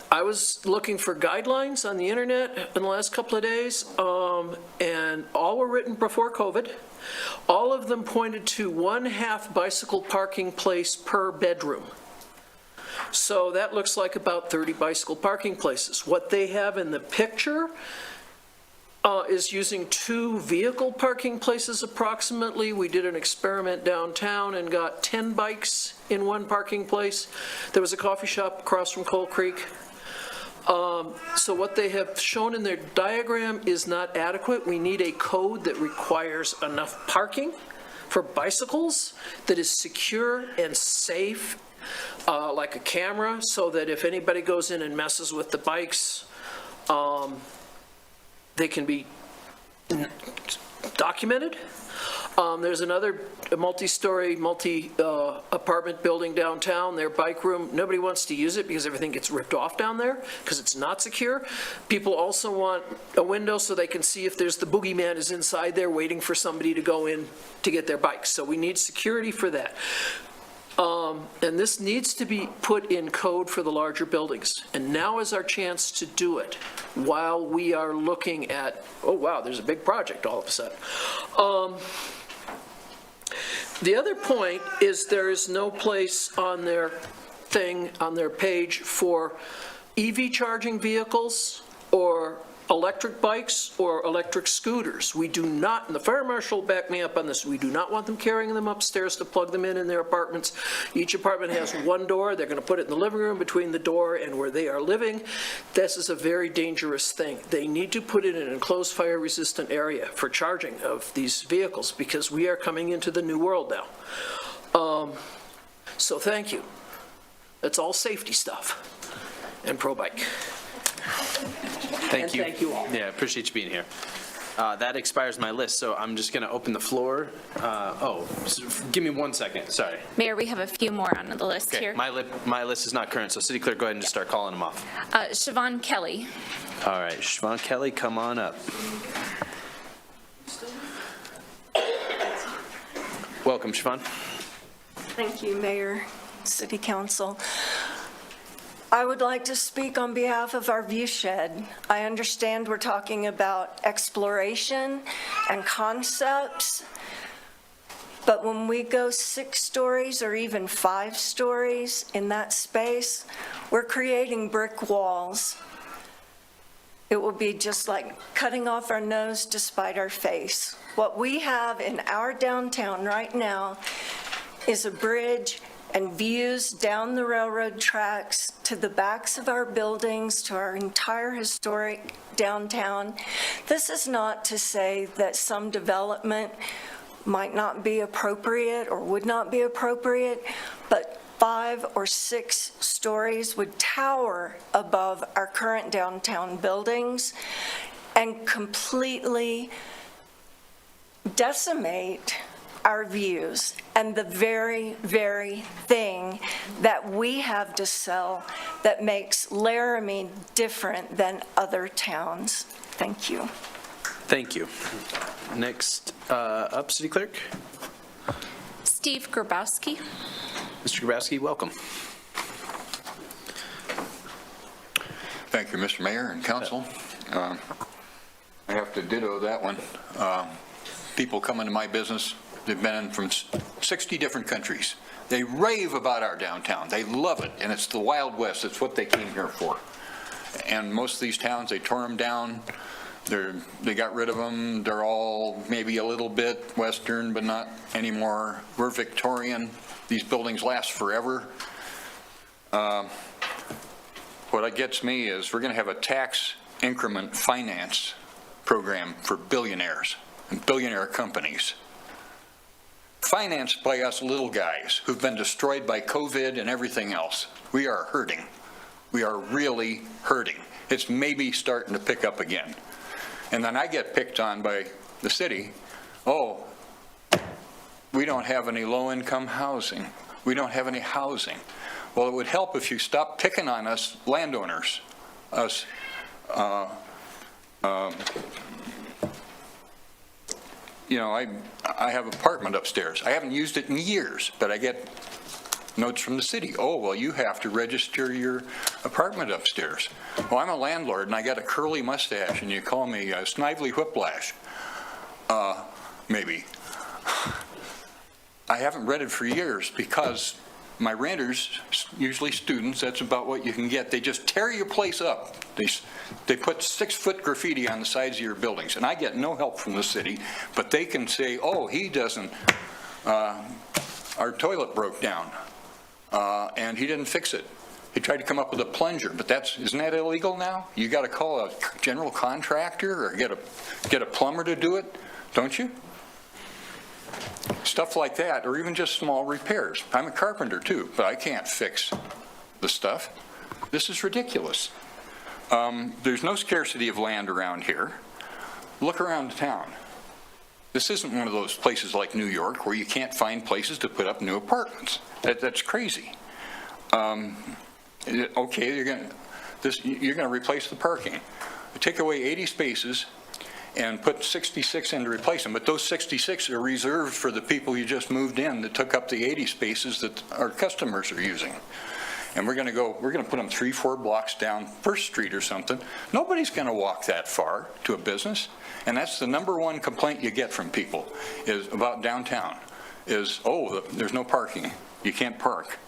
I was looking for guidelines on the internet in the last couple of days, and all were written before COVID. All of them pointed to 1/2 bicycle parking place per bedroom. So that looks like about 30 bicycle parking places. What they have in the picture is using 2 vehicle parking places approximately. We did an experiment downtown and got 10 bikes in one parking place. There was a coffee shop across from Coal Creek. So what they have shown in their diagram is not adequate. We need a code that requires enough parking for bicycles that is secure and safe, like a camera, so that if anybody goes in and messes with the bikes, they can be documented. There's another multi-story, apartment building downtown, their bike room. Nobody wants to use it because everything gets ripped off down there because it's not secure. People also want a window so they can see if there's the boogeyman is inside there waiting for somebody to go in to get their bikes. So we need security for that. And this needs to be put in code for the larger buildings. And now is our chance to do it while we are looking at, oh wow, there's a big project all of a sudden. The other point is there is no place on their thing, on their page for EV charging vehicles or electric bikes or electric scooters. We do not, and the fire marshal backed me up on this, we do not want them carrying them upstairs to plug them in their apartments. Each apartment has one door. They're going to put it in the living room between the door and where they are living. This is a very dangerous thing. They need to put it in an enclosed fire-resistant area for charging of these vehicles because we are coming into the new world now. So thank you. That's all safety stuff and pro-bike. Thank you. Thank you all. Yeah, appreciate you being here. That expires my list, so I'm just going to open the floor. Give me 1 second. Sorry. Mayor, we have a few more on the list Okay, here. my list is not current, so City Clerk, go ahead and just start calling them off. Siobhan Kelly. All right, Siobhan Kelly, come on up. Welcome, Siobhan. Thank you, Mayor, City Council. I would like to speak on behalf of our view shed. I understand we're talking about exploration and concepts, but when we go 6 stories or even 5 stories in that space, we're creating brick walls. It will be just like cutting off our nose to spite our face. What we have in our downtown right now is a bridge and views down the railroad tracks to the backs of our buildings, to our entire historic downtown. This is not to say that some development might not be appropriate or would not be appropriate, but 5 or 6 stories would tower above our current downtown buildings and completely decimate our views and the very, very thing that we have to sell that makes Laramie different than other towns. Thank you. Thank you. Next up, City Clerk. Steve Grabowski. Mr. Grabowski, welcome. Thank you, Mr. Mayor and Council. I have to ditto that one. People come into my business, they've been in from 60 different countries. They rave about our downtown. They love it, and it's the Wild West. It's what they came here for. And most of these towns, they tore them down. They got rid of them. They're all maybe a little bit Western, but not anymore. We're Victorian. These buildings last forever. What gets me is we're going to have a tax increment finance program for billionaires and billionaire companies, financed by us little guys who've been destroyed by COVID and everything else. We are hurting. We are really hurting. It's maybe starting to pick up again. And then I get picked on by the city. Oh, we don't have any low-income housing. We don't have any housing. Well, it would help if you stopped picking on us landowners, us you know, I have an apartment upstairs. I haven't used it in years, but I get notes from the city. Oh, well, you have to register your apartment upstairs. Well, I'm a landlord, and I got a curly mustache, and you call me Snively Whiplash. Maybe. I haven't read it for years because my renters, usually students, that's about what you can get. They just tear your place up. They put 6-foot graffiti on the sides of your buildings, and I get no help from the city, but they can say, oh, he doesn't, our toilet broke down, and he didn't fix it. He tried to come up with a plunger, but isn't that illegal now? You got to call a general contractor or get a plumber to do it, don't you? Stuff like that, or even just small repairs. I'm a carpenter too, but I can't fix the stuff. This is ridiculous. There's no scarcity of land around here. Look around town. This isn't one of those places like New York where you can't find places to put up new apartments. That's crazy. Okay, you're going to replace the parking. Take away 80 spaces and put 66 in to replace them, but those 66 are reserved for the people you just moved in that took up the 80 spaces that our customers are using. And we're going to put them 3-4 blocks down First Street or something. Nobody's going to walk that far to a business. And that's the #1 complaint you get from people is about downtown is, oh, there's no parking. You can't park.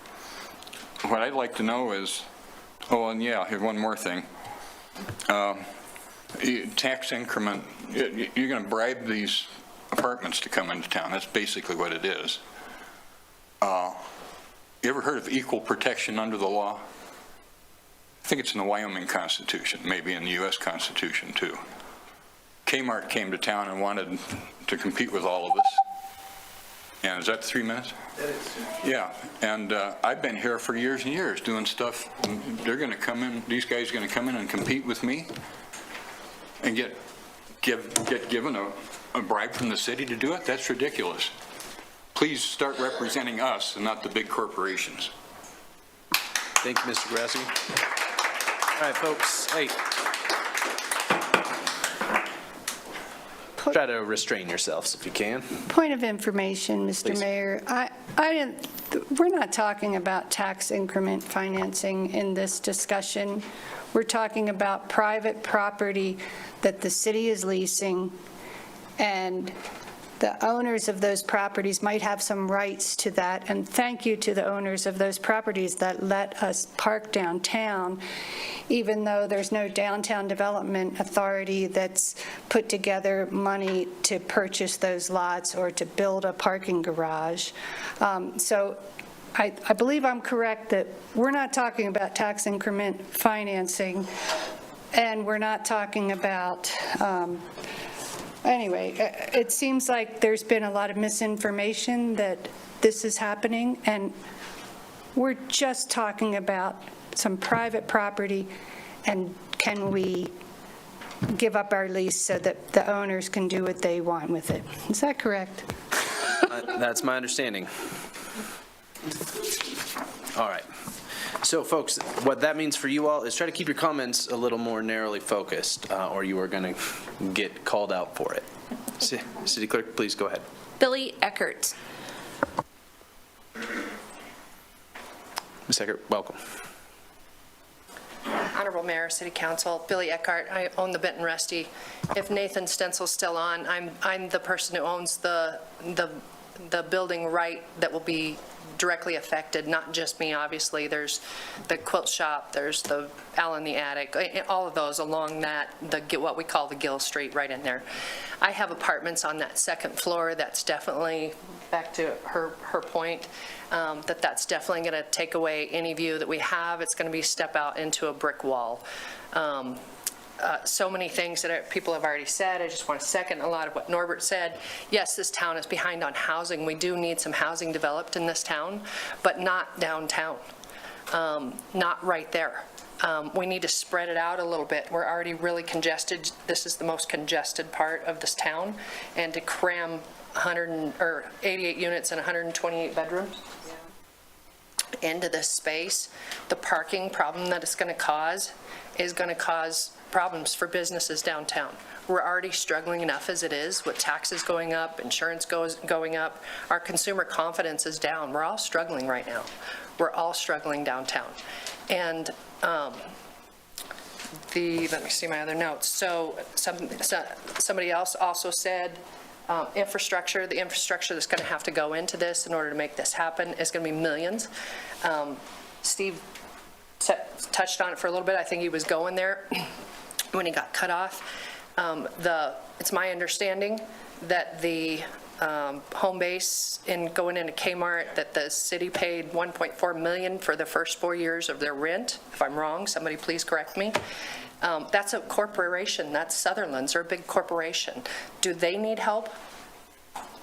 What I'd like to know is, oh, and yeah, here's one more thing. Tax increment, you're going to bribe these apartments to come into town. That's basically what it is. You ever heard of equal protection under the law? I think it's in the Wyoming Constitution, maybe in the U.S. Constitution too. Kmart came to town and wanted to compete with all of us. And is that 3 minutes? That is. Yeah, and I've been here for years and years doing stuff. They're going to come in, these guys are going to come in and compete with me and get given a bribe from the city to do it? That's ridiculous. Please start representing us and not the big corporations. Thank you, Mr. Grassi. All right, folks, hey. Try to restrain yourselves if you can. Point of information, Mr. Please. Mayor. We're not talking about tax increment financing in this discussion. We're talking about private property that the city is leasing, and the owners of those properties might have some rights to that. And thank you to the owners of those properties that let us park downtown, even though there's no downtown development authority that's put together money to purchase those lots or to build a parking garage. So I believe I'm correct that we're not talking about tax increment financing, and we're not talking about anyway, it seems like there's been a lot of misinformation that this is happening, and we're just talking about some private property, and can we give up our lease so that the owners can do what they want with it? Is that correct? That's my understanding. All right. So folks, what that means for you all is try to keep your comments a little more narrowly focused, or you are going to get called out for it. City Clerk, please go ahead. Billy Eckert. Ms. Eckert, welcome. Honorable Mayor, City Council, Billy Eckhart, I own the Benton Rusty. If Nathan Stenzel's still on, I'm the person who owns the building right that will be directly affected, not just me, obviously. There's the quilt shop, there's the Al in the attic, all of those along that, what we call the Gill Street, right in there. I have apartments on that second floor. That's definitely, back to her point, that's definitely going to take away any view that we have. It's going to be step out into a brick wall. So many things that people have already said. I just want to second a lot of what Norbert said. Yes, this town is behind on housing. We do need some housing developed in this town, but not downtown, not right there. We need to spread it out a little bit. We're already really congested. This is the most congested part of this town, and to cram 88 units and 128 bedrooms into this space, the parking problem that it's going to cause is going to cause problems for businesses downtown. We're already struggling enough as it is with taxes going up, insurance going up. Our consumer confidence is down. We're all struggling right now. We're all struggling downtown. And let me see my other notes. So somebody else also said infrastructure. The infrastructure that's going to have to go into this in order to make this happen is going to be millions. Steve touched on it for a little bit. I think he was going there when he got cut off. It's my understanding that the home base in going into Kmart, that the city paid $1.4 million for the first 4 years of their rent. If I'm wrong, somebody please correct me. That's a corporation. That's Sutherland's. They're a big corporation. Do they need help?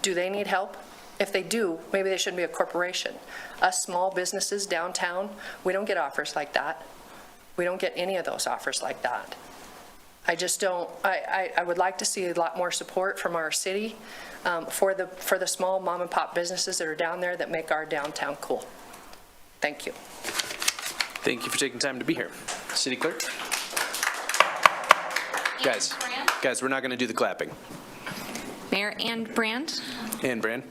Do they need help? If they do, maybe they shouldn't be a corporation. Us small businesses downtown, we don't get offers like that. We don't get any of those offers like that. I just don't, I would like to see a lot more support from our city for the small mom and pop businesses that are down there that make our downtown cool. Thank you. Thank you for taking time to be here. City Clerk? Guys, we're not going to do the clapping. Mayor Ann Brand. Ann Brand.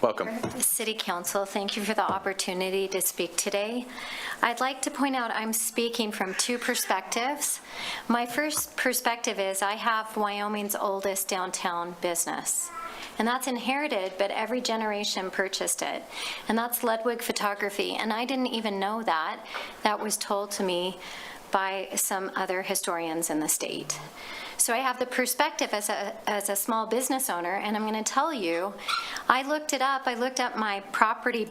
Welcome. City Council, thank you for the opportunity to speak today. I'd like to point out I'm speaking from two perspectives. My first perspective is I have Wyoming's oldest downtown business. And that's inherited, but every generation purchased it. And that's Ludwig Photography. And I didn't even know that. That was told to me by some other historians in the state. So I have the perspective as a small business owner, and I'm going to tell you, I looked it up. I looked up my property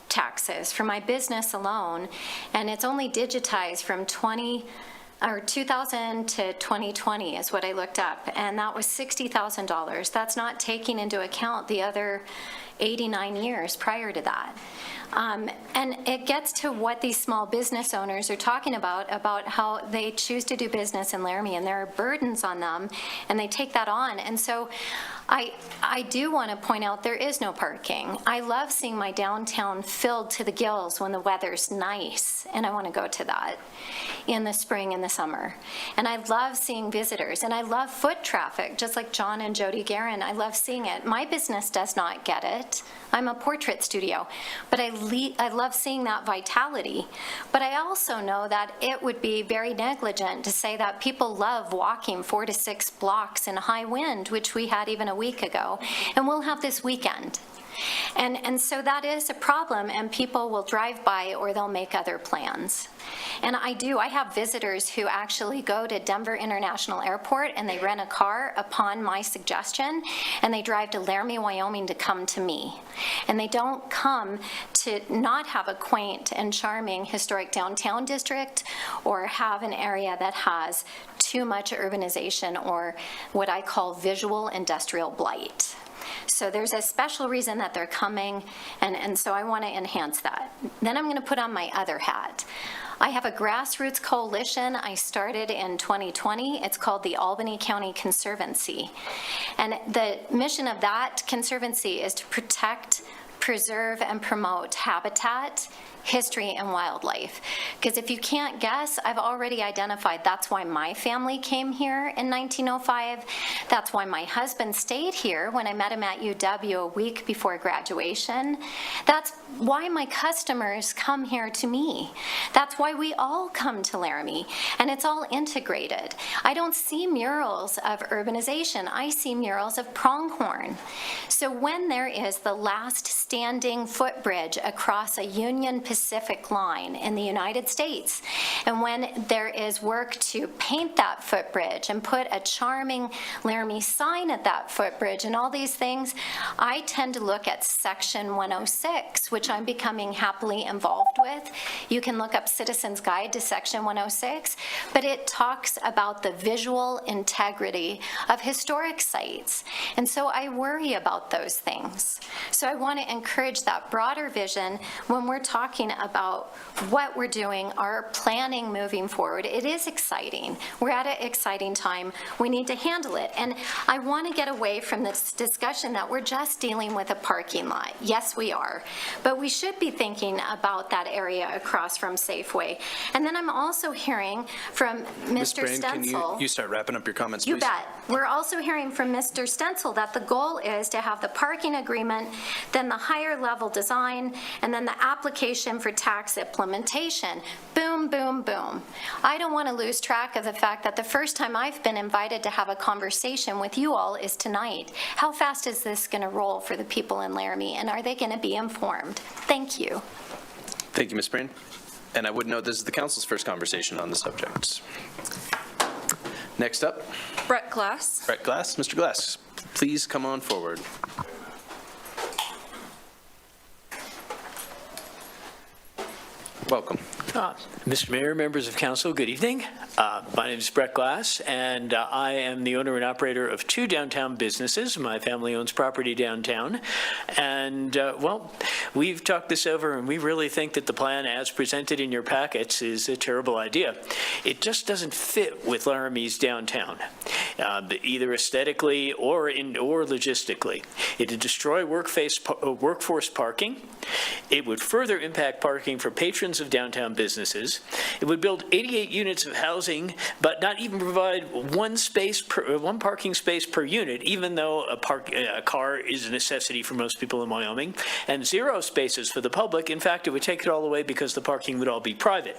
taxes for my business alone, and it's only digitized from 2000 to 2020 is what I looked up, and that was $60,000. That's not taking into account the other 89 years prior to that. And it gets to what these small business owners are talking about how they choose to do business in Laramie, and there are burdens on them, and they take that on. And so I do want to point out there is no parking. I love seeing my downtown filled to the gills when the weather's nice, and I want to go to that in the spring and the summer. And I love seeing visitors, and I love foot traffic, just like John and Jody Guerin. I love seeing it. My business does not get it. I'm a portrait studio, but I love seeing that vitality. But I also know that it would be very negligent to say that people love walking 4 to 6 blocks in high wind, which we had even a week ago, and we'll have this weekend. And so that is a problem, and people will drive by or they'll make other plans. And I have visitors who actually go to Denver International Airport and they rent a car upon my suggestion, and they drive to Laramie, Wyoming to come to me. And they don't come to not have a quaint and charming historic downtown district or have an area that has too much urbanization or what I call visual industrial blight. So there's a special reason that they're coming, and so I want to enhance that. Then I'm going to put on my other hat. I have a grassroots coalition I started in 2020. It's called the Albany County Conservancy. And the mission of that conservancy is to protect, preserve, and promote habitat, history, and wildlife. Because if you can't guess, I've already identified that's why my family came here in 1905. That's why my husband stayed here when I met him at UW a week before graduation. That's why my customers come here to me. That's why we all come to Laramie, and it's all integrated. I don't see murals of urbanization. I see murals of pronghorn. So when there is the last standing footbridge across a Union Pacific line in the United States, and when there is work to paint that footbridge and put a charming Laramie sign at that footbridge and all these things, I tend to look at Section 106, which I'm becoming happily involved with. You can look up Citizens Guide to Section 106, but it talks about the visual integrity of historic sites. And so I worry about those things. So I want to encourage that broader vision when we're talking about what we're doing, our planning moving forward. It is exciting. We're at an exciting time. We need to handle it. And I want to get away from this discussion that we're just dealing with a parking lot. Yes, we are. But we should be thinking about that area across from Safeway. And then I'm also hearing from Ms. Mr. Brand, Stencil. can you start wrapping up your comments, please? You bet. We're also hearing from Mr. Stencil that the goal is to have the parking agreement, then the higher level design, and then the application for tax implementation. Boom, boom, boom. I don't want to lose track of the fact that the first time I've been invited to have a conversation with you all is tonight. How fast is this going to roll for the people in Laramie, and are they going to be informed? Thank you. Thank you, Ms. Brand. And I would note this is the council's first conversation on the subject. Next up, Brett Glass. Brett Glass. Mr. Glass, please come on forward. Welcome. Mr. Mayor, members of council, good evening. My name is Brett Glass, and I am the owner and operator of 2 downtown businesses. My family owns property downtown. And, well, we've talked this over, and we really think that the plan as presented in your packets is a terrible idea. It just doesn't fit with Laramie's downtown, either aesthetically or logistically. It would destroy workforce parking. It would further impact parking for patrons of downtown businesses. It would build 88 units of housing, but not even provide one parking space per unit, even though a car is a necessity for most people in Wyoming, and 0 spaces for the public. In fact, it would take it all away because the parking would all be private.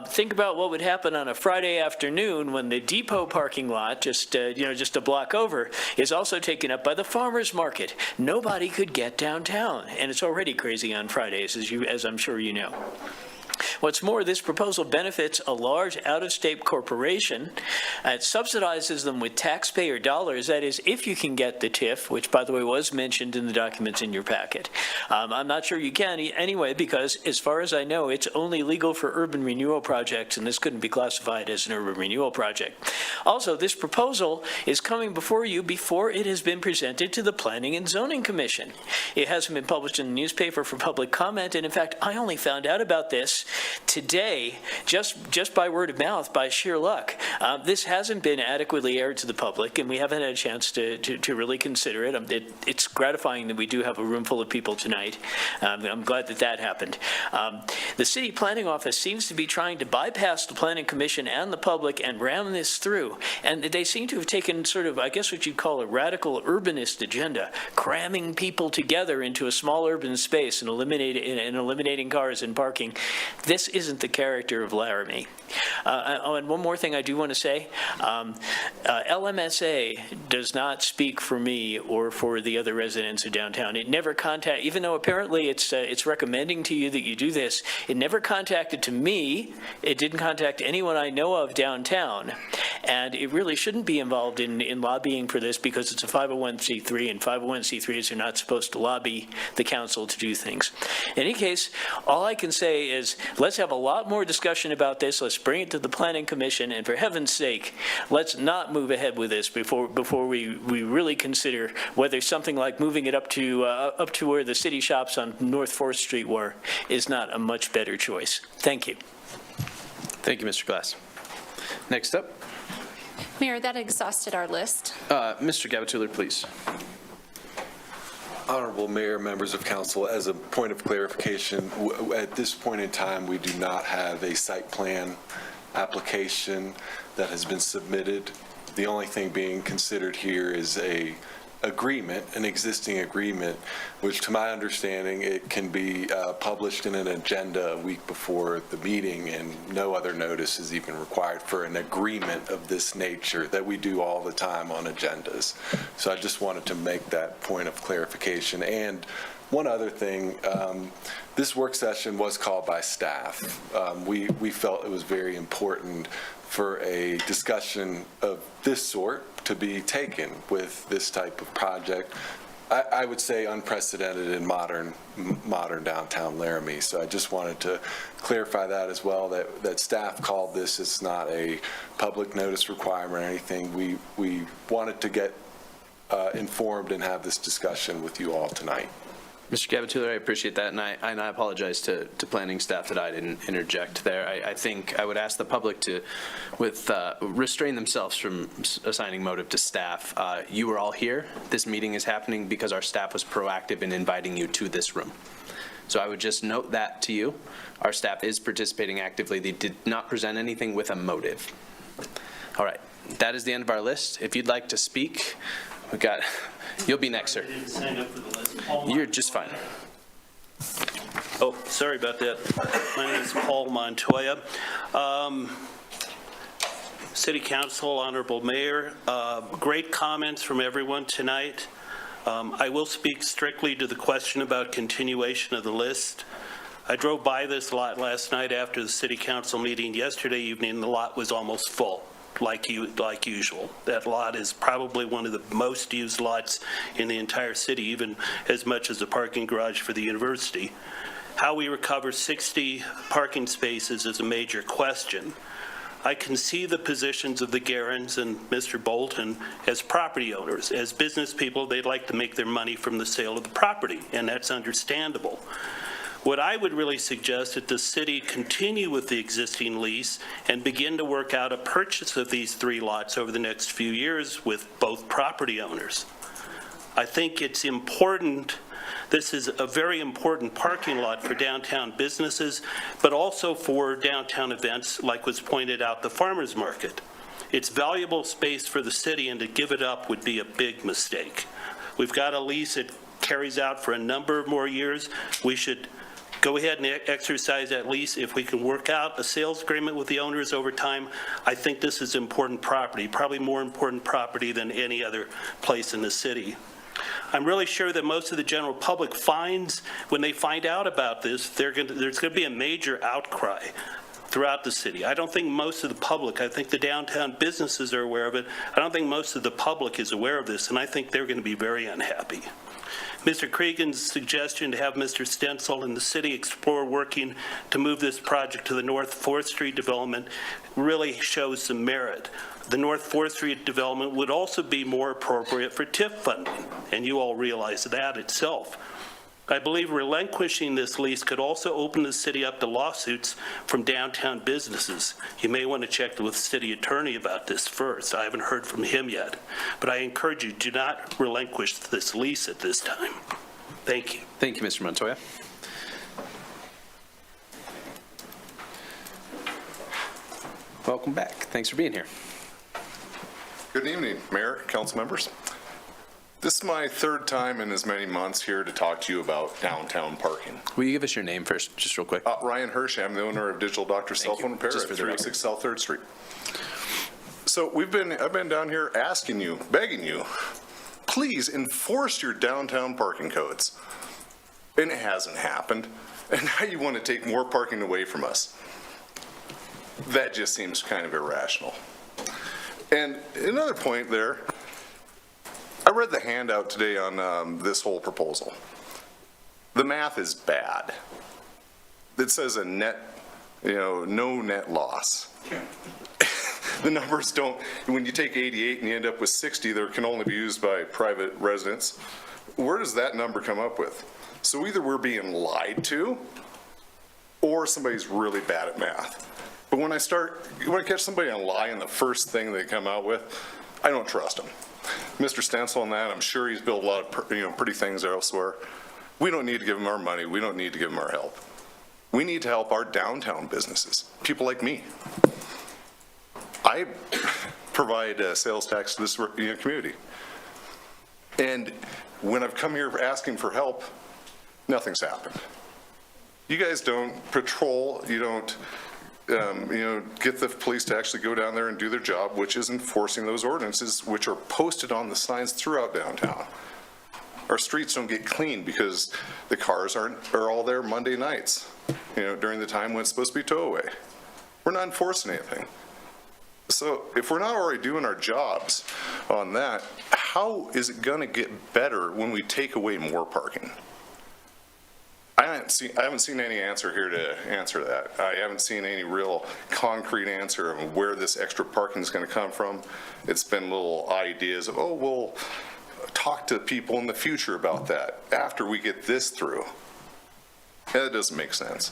Think about what would happen on a Friday afternoon when the depot parking lot, just a block over, is also taken up by the farmers market. Nobody could get downtown, and it's already crazy on Fridays, as I'm sure you know. What's more, this proposal benefits a large out-of-state corporation. It subsidizes them with taxpayer dollars, that is, if you can get the TIF, which, by the way, was mentioned in the documents in your packet. I'm not sure you can anyway, because as far as I know, it's only legal for urban renewal projects, and this couldn't be classified as an urban renewal project. Also, this proposal is coming before you before it has been presented to the Planning and Zoning Commission. It hasn't been published in the newspaper for public comment, and in fact, I only found out about this today, just by word of mouth, by sheer luck. This hasn't been adequately aired to the public, and we haven't had a chance to really consider it. It's gratifying that we do have a room full of people tonight. I'm glad that happened. The city planning office seems to be trying to bypass the planning commission and the public and ram this through, and they seem to have taken sort of, I guess what you'd call a radical urbanist agenda, cramming people together into a small urban space and eliminating cars and parking. This isn't the character of Laramie. And one more thing I do want to say, LMSA does not speak for me or for the other residents of downtown. It never even though apparently it's recommending to you that you do this, it never contacted to me. It didn't contact anyone I know of downtown. And it really shouldn't be involved in lobbying for this because it's a 501c3, and 501c3s are not supposed to lobby the council to do things. In any case, all I can say is let's have a lot more discussion about this. Let's bring it to the Planning Commission, and for heaven's sake, let's not move ahead with this before we really consider whether something like moving it up to where the city shops on North 4th Street were is not a much better choice. Thank you. Thank you, Mr. Glass. Next up, Mayor, that exhausted our list. Mr. Gabatuller, please. Honorable Mayor, members of council, as a point of clarification, at this point in time, we do not have a site plan application that has been submitted. The only thing being considered here is an existing agreement, which to my understanding, it can be published in an agenda a week before the meeting, and no other notice is even required for an agreement of this nature that we do all the time on agendas. So I just wanted to make that point of clarification. And one other thing, this work session was called by staff. We felt it was very important for a discussion of this sort to be taken with this type of project. I would say unprecedented in modern downtown Laramie. So I just wanted to clarify that as well, that staff called this. It's not a public notice requirement or anything. We wanted to get informed and have this discussion with you all tonight. Mr. Gabatuller, I appreciate that, and I apologize to planning staff that I didn't interject there. I think I would ask the public to restrain themselves from assigning motive to staff. You were all here. This meeting is happening because our staff was proactive in inviting you to this room. So I would just note that to you. Our staff is participating actively. They did not present anything with a motive. All right, that is the end of our list. If you'd like to speak, we got. You'll be next, sir. You're just fine. Oh, sorry about that. My name is Paul Montoya. City Council, Honorable Mayor, great comments from everyone tonight. I will speak strictly to the question about continuation of the list. I drove by this lot last night after the City Council meeting yesterday evening. The lot was almost full. Like usual. That lot is probably one of the most used lots in the entire city, even as much as the parking garage for the university. How we recover 60 parking spaces is a major question. I can see the positions of the Garens and Mr. Bolton as property owners. As business people, they'd like to make their money from the sale of the property, and that's understandable. What I would really suggest that the city continue with the existing lease and begin to work out a purchase of these 3 lots over the next few years with both property owners. I think it's important. This is a very important parking lot for downtown businesses, but also for downtown events, like was pointed out, the farmers market. It's valuable space for the city, and to give it up would be a big mistake. We've got a lease that carries out for a number of more years. We should go ahead and exercise that lease. If we can work out a sales agreement with the owners over time, I think this is important property, probably more important property than any other place in the city. I'm really sure that most of the general public finds, when they find out about this, there's going to be a major outcry throughout the city. I don't think most of the public, I think the downtown businesses are aware of it. I don't think most of the public is aware of this, and I think they're going to be very unhappy. Mr. Cregan's suggestion to have Mr. Stencil and the city explore working to move this project to the North 4th Street development really shows some merit. The North 4th Street development would also be more appropriate for TIF funding, and you all realize that itself. I believe relinquishing this lease could also open the city up to lawsuits from downtown businesses. You may want to check with the city attorney about this first. I haven't heard from him yet. But I encourage you, do not relinquish this lease at this time. Thank you. Thank you, Mr. Montoya. Welcome back. Thanks for being here. Good evening, Mayor, council members. This is my 3rd time in as many months here to talk to you about downtown parking. Will you give us your name first, just real quick? Ryan Hirsch. I'm the owner of Digital Doctor Cell Phone Repair at 306 South 3rd Street. So I've been down here asking you, begging you, please enforce your downtown parking codes. And it hasn't happened. And now you want to take more parking away from us. That just seems kind of irrational. And another point there, I read the handout today on this whole proposal. The math is bad. It says a net, no net loss. The numbers don't, when you take 88 and you end up with 60 that can only be used by private residents, where does that number come up with? So either we're being lied to or somebody's really bad at math. But when I catch somebody on a lie and the first thing they come out with, I don't trust them. Mr. Stencil on that, I'm sure he's built a lot of pretty things elsewhere. We don't need to give him our money. We don't need to give him our help. We need to help our downtown businesses, people like me. I provide sales tax to this community. And when I've come here asking for help, nothing's happened. You guys don't patrol, you don't get the police to actually go down there and do their job, which is enforcing those ordinances, which are posted on the signs throughout downtown. Our streets don't get cleaned because the cars are all there Monday nights, during the time when it's supposed to be tow away. We're not enforcing anything. So if we're not already doing our jobs on that, how is it going to get better when we take away more parking? I haven't seen any answer here to answer that. I haven't seen any real concrete answer of where this extra parking is going to come from. It's been little ideas of, oh, we'll talk to people in the future about that after we get this through. That doesn't make sense.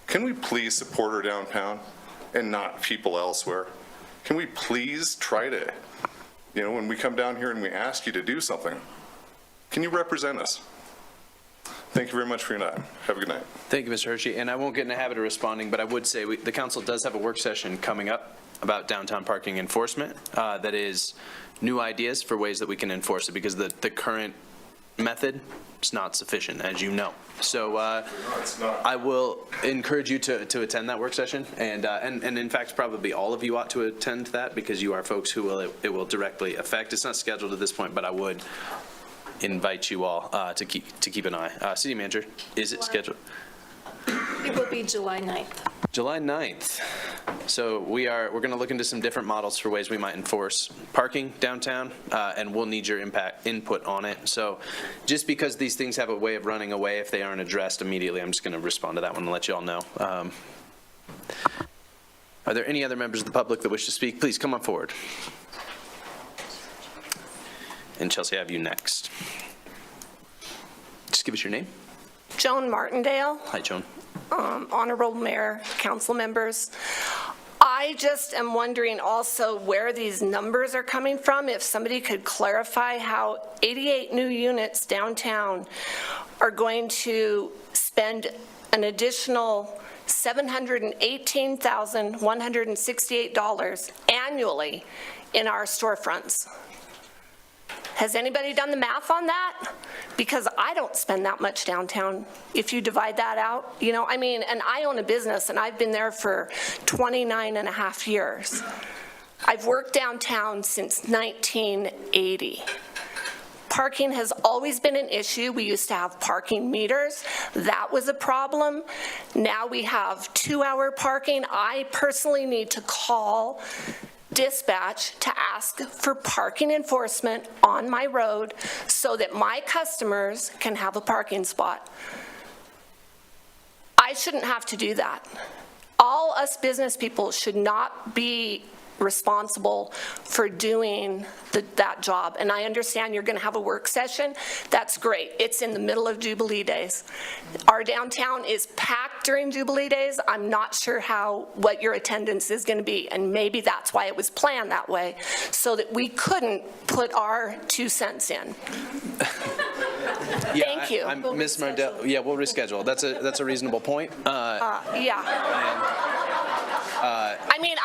Can we please support our downtown and not people elsewhere? Can we please try to, when we come down here and we ask you to do something, can you represent us? Thank you very much for your time. Have a good night. Thank you, Mr. Hershey. And I won't get in the habit of responding, but I would say the council does have a work session coming up about downtown parking enforcement that is new ideas for ways that we can enforce it, because the current method is not sufficient, as you know. So I will encourage you to attend that work session, and in fact, probably all of you ought to attend that, because you are folks who it will directly affect. It's not scheduled at this point, but I would invite you all to keep an eye. City Manager, is it scheduled? It will be July 9th. July 9th. So we're going to look into some different models for ways we might enforce parking downtown, and we'll need your input on it. So just because these things have a way of running away if they aren't addressed immediately, I'm just going to respond to that one and let you all know. Are there any other members of the public that wish to speak? Please come on forward. And Chelsea, I have you next. Just give us your name. Joan Martindale. Hi, Joan. Honorable Mayor, council members. I just am wondering also where these numbers are coming from. If somebody could clarify how 88 new units downtown are going to spend an additional $718,168 annually in our storefronts. Has anybody done the math on that? Because I don't spend that much downtown if you divide that out. And I own a business and I've been there for 29 and a half years. I've worked downtown since 1980. Parking has always been an issue. We used to have parking meters. That was a problem. Now we have 2-hour parking. I personally need to call dispatch to ask for parking enforcement on my road so that my customers can have a parking spot. I shouldn't have to do that. All us business people should not be responsible for doing that job. And I understand you're going to have a work session. That's great. It's in the middle of Jubilee days. Our downtown is packed during Jubilee days. I'm not sure what your attendance is going to be, and maybe that's why it was planned that way, so that we couldn't put our 2 cents in. Thank you. Ms. Mardell, we'll reschedule. That's a reasonable point. I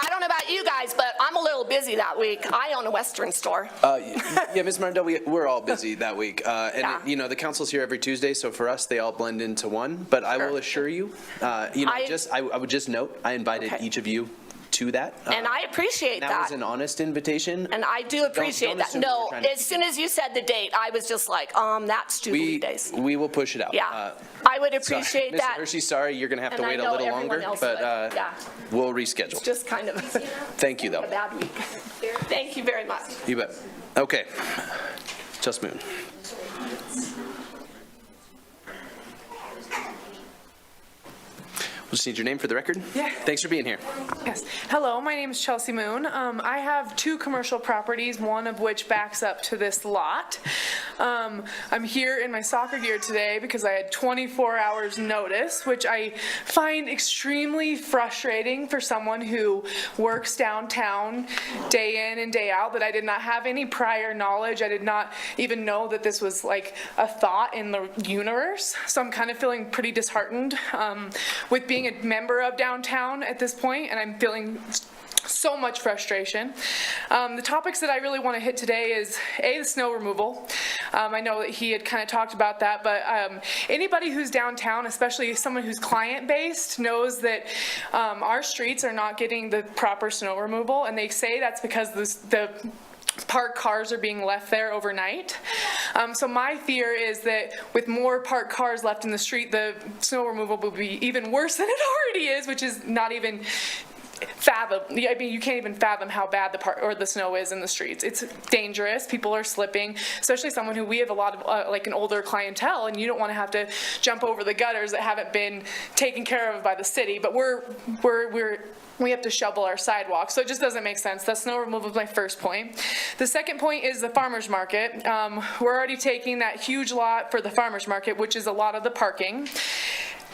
don't know about you guys, but I'm a little busy that week. I own a Western store. Ms. Mardell, we're all busy that week. The council's here every Tuesday, so for us, they all blend into one. But I will assure you, I would just note, I invited each of you to that. And I appreciate that. That was an honest invitation. And I do appreciate that. No, as soon as you said the date, I was just like, that's Jubilee days. We will push it out. Yeah, I would appreciate that. Mr. Hershey, sorry, you're going to have to wait a little longer, but we'll reschedule. It's just kind of Thank you, though. a bad week. Thank you very much. You bet. Okay. Just Moon. Just need your name for the record. Yeah. Thanks for being here. Yes. Hello, my name is Chelsea Moon. I have 2 commercial properties, one of which backs up to this lot. I'm here in my soccer gear today because I had 24 hours notice, which I find extremely frustrating for someone who works downtown day in and day out, that I did not have any prior knowledge. I did not even know that this was like a thought in the universe. So I'm kind of feeling pretty disheartened with being a member of downtown at this point, and I'm feeling so much frustration. The topics that I really want to hit today is the snow removal. I know that he had kind of talked about that, but anybody who's downtown, especially someone who's client-based, knows that our streets are not getting the proper snow removal, and they say that's because the parked cars are being left there overnight. So my fear is that with more parked cars left in the street, the snow removal will be even worse than it already is, which is not even fathom. I mean, you can't even fathom how bad the snow is in the streets. It's dangerous. People are slipping, especially someone who we have a lot of like an older clientele, and you don't want to have to jump over the gutters that haven't been taken care of by the city. But we have to shovel our sidewalks, so it just doesn't make sense. That snow removal is my first point. The second point is the farmer's market. We're already taking that huge lot for the farmer's market, which is a lot of the parking.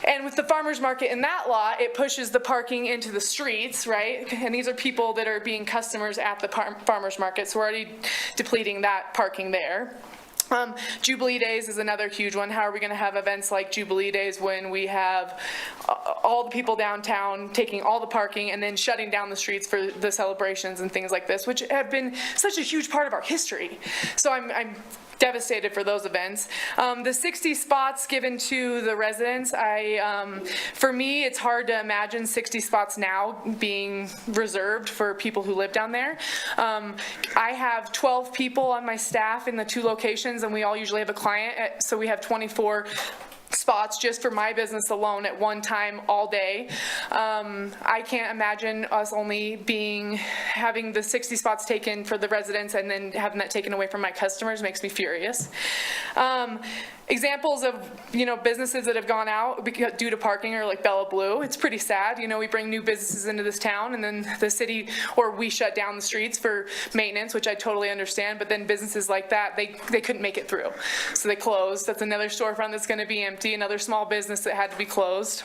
And with the farmer's market in that lot, it pushes the parking into the streets, right? And these are people that are being customers at the farmer's market, so we're already depleting that parking there. Jubilee Days is another huge one. How are we going to have events like Jubilee Days when we have all the people downtown taking all the parking and then shutting down the streets for the celebrations and things like this, which have been such a huge part of our history. So I'm devastated for those events. The 60 spots given to the residents, for me, it's hard to imagine 60 spots now being reserved for people who live down there. I have 12 people on my staff in the 2 locations, and we all usually have a client, so we have 24 spots just for my business alone at one time all day. I can't imagine us only having the 60 spots taken for the residents and then having that taken away from my customers. Makes me furious. Examples of businesses that have gone out due to parking are like Bella Blue. It's pretty sad. We bring new businesses into this town, and then the city, or we shut down the streets for maintenance, which I totally understand, but then businesses like that, they couldn't make it through, so they closed. That's another storefront that's going to be empty, another small business that had to be closed.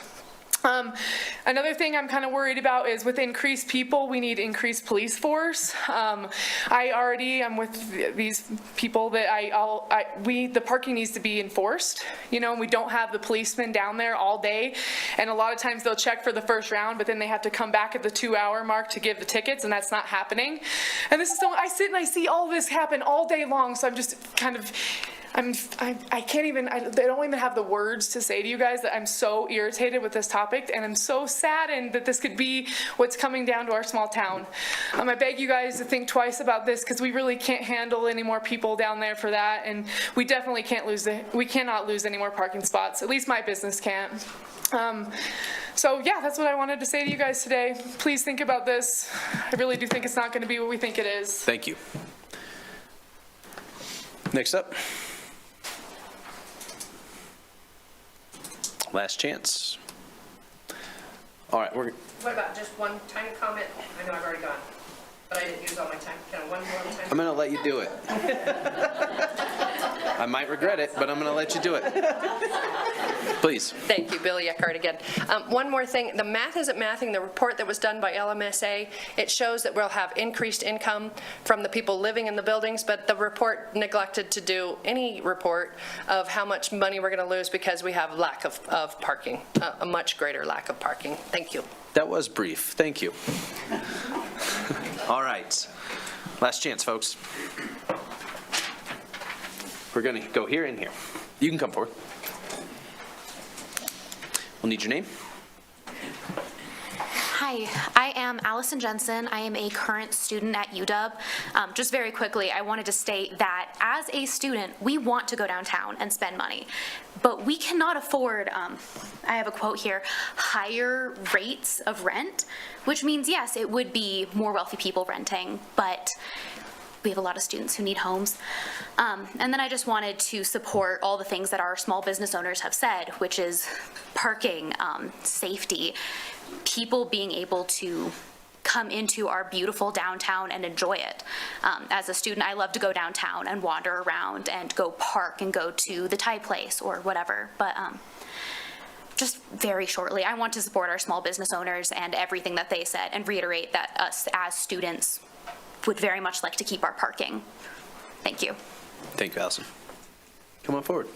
Another thing I'm kind of worried about is with increased people, we need increased police force. I already am with these people that the parking needs to be enforced, and we don't have the policemen down there all day, and a lot of times they'll check for the first round, but then they have to come back at the 2-hour mark to give the tickets, and that's not happening. And this is I sit and I see all this happen all day long, so I'm just kind of I can't even, I don't even have the words to say to you guys that I'm so irritated with this topic, and I'm so saddened that this could be what's coming down to our small town. I beg you guys to think twice about this, because we really can't handle any more people down there for that, and we definitely we cannot lose any more parking spots. At least my business can't. So yeah, that's what I wanted to say to you guys today. Please think about this. I really do think it's not going to be what we think it is. Thank you. Next up. Last chance. All right, What about just one tiny comment? I know I've already gone, but I didn't use all my time. Can I one more time? I'm going to let you do it. I might regret it, but I'm going to let you do it. Please. Thank you, Billy Eckhart again. One more thing, the math isn't mathing. The report that was done by LMSA, it shows that we'll have increased income from the people living in the buildings, but the report neglected to do any report of how much money we're going to lose because we have lack of parking, a much greater lack of parking. Thank you. That was brief. Thank you. All right. Last chance, folks. We're going to go here and here. You can come forward. We'll need your name. Hi, I am Allison Jensen. I am a current student at UW. Just very quickly, I wanted to state that as a student, we want to go downtown and spend money, but we cannot afford, I have a quote here, higher rates of rent, which means, yes, it would be more wealthy people renting, but we have a lot of students who need homes. And then I just wanted to support all the things that our small business owners have said, which is parking, safety, people being able to come into our beautiful downtown and enjoy it. As a student, I love to go downtown and wander around and go park and go to the Thai place or whatever. But just very shortly, I want to support our small business owners and everything that they said, and reiterate that us as students would very much like to keep our parking. Thank you. Thank you, Allison. Come on forward.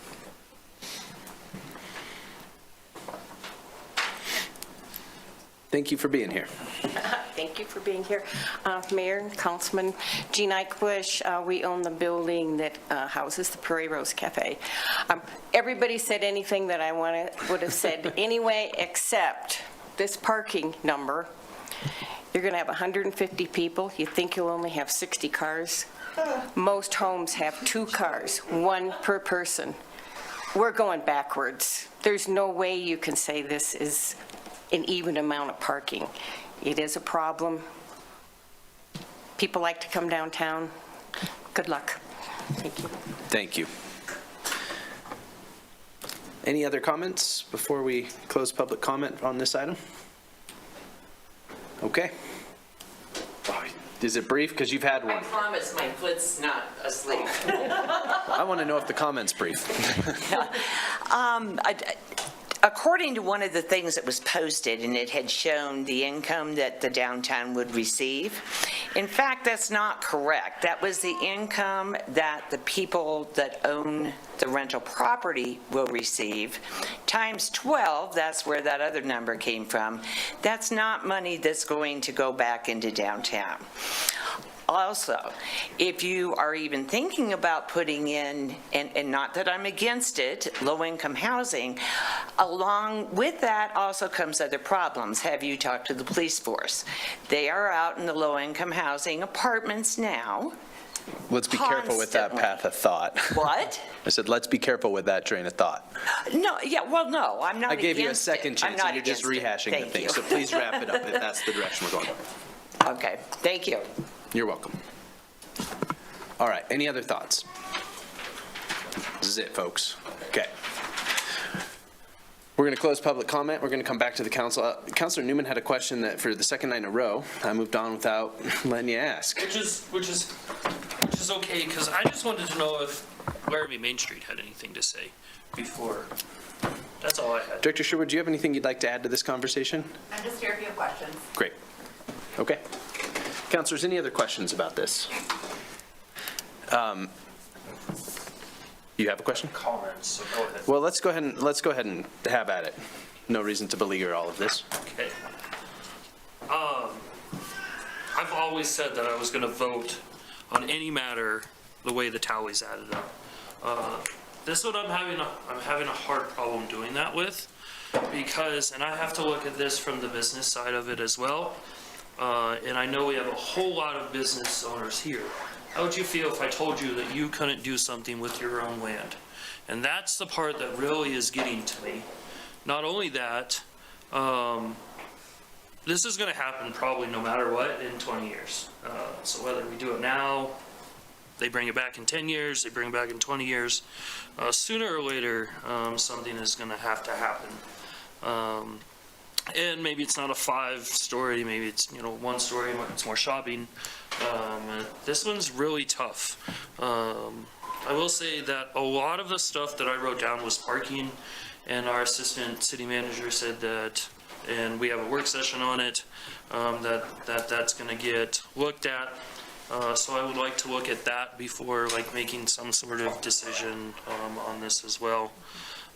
Thank you for being here. Thank you for being here. Mayor and Councilman Jean Eichbush, we own the building that houses the Prairie Rose Cafe. Everybody said anything that I would have said anyway, except this parking number. You're going to have 150 people. You think you'll only have 60 cars. Most homes have 2 cars, 1 per person. We're going backwards. There's no way you can say this is an even amount of parking. It is a problem. People like to come downtown. Good luck. Thank you. Thank you. Any other comments before we close public comment on this item? Okay. Is it brief? Because you've had one. I promise my foot's not asleep. I want to know if the comment's brief. According to one of the things that was posted, and it had shown the income that the downtown would receive, in fact, that's not correct. That was the income that the people that own the rental property will receive, times 12, that's where that other number came from. That's not money that's going to go back into downtown. Also, if you are even thinking about putting in, and not that I'm against it, low-income housing, along with that also comes other problems. Have you talked to the police force? They are out in the low-income housing apartments now. Let's be careful with that path of thought. What? I said, let's be careful with that train of thought. No, yeah, well, no, I'm not I gave you a against second it. I'm chance, not and you're just against it. rehashing the Thank thing. you. So please wrap it up if that's the direction we're going. Okay, thank you. You're welcome. All right, any other thoughts? This is it, folks. Okay. We're going to close public comment. We're going to come back to the council. Councilor Newman had a question that for the second night in a row, I moved on without letting you ask. Which is okay, because I just wanted to know if Laramie Main Street had anything to say before. That's all I had. Director Sherwood, do you have anything you'd like to add to this conversation? I'm just here if you have questions. Great. Okay. Councilors, any other questions about this? You have a question? Comments, so go ahead. Well, let's go ahead and have at it. No reason to beleaguer all of this. Okay. I've always said that I was going to vote on any matter the way the tallies added up. This one I'm having a hard problem doing that with, because, and I have to look at this from the business side of it as well. And I know we have a whole lot of business owners here. How would you feel if I told you that you couldn't do something with your own land? And that's the part that really is getting to me. Not only that, this is going to happen probably no matter what in 20 years. So whether we do it now, they bring it back in 10 years, they bring it back in 20 years, sooner or later, something is going to happen. And maybe it's not a 5-story, maybe it's, 1 story, it's more shopping. This one's really tough. I will say that a lot of the stuff that I wrote down was parking, and our assistant city manager said that, and we have a work session on it, that's gonna get looked at. So I would like to look at that before making some sort of decision on this as well.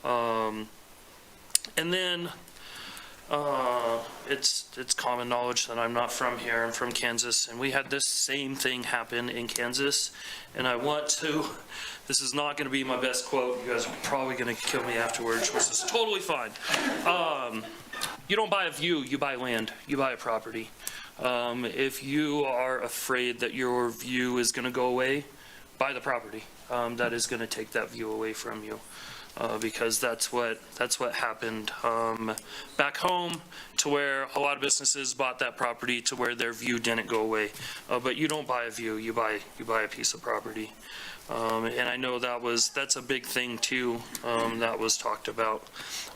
And then, it's common knowledge that I'm not from here. I'm from Kansas, and we had this same thing happen in Kansas. And I want to, this is not going to be my best quote. You guys are probably going to kill me afterwards, which is totally fine. You don't buy a view, you buy land, you buy a property. If you are afraid that your view is going to go away, buy the property. That is going to take that view away from you. because that's what happened back home, to where a lot of businesses bought that property to where their view didn't go away. But you don't buy a view, you buy a piece of property. And I know that's a big thing too, that was talked about.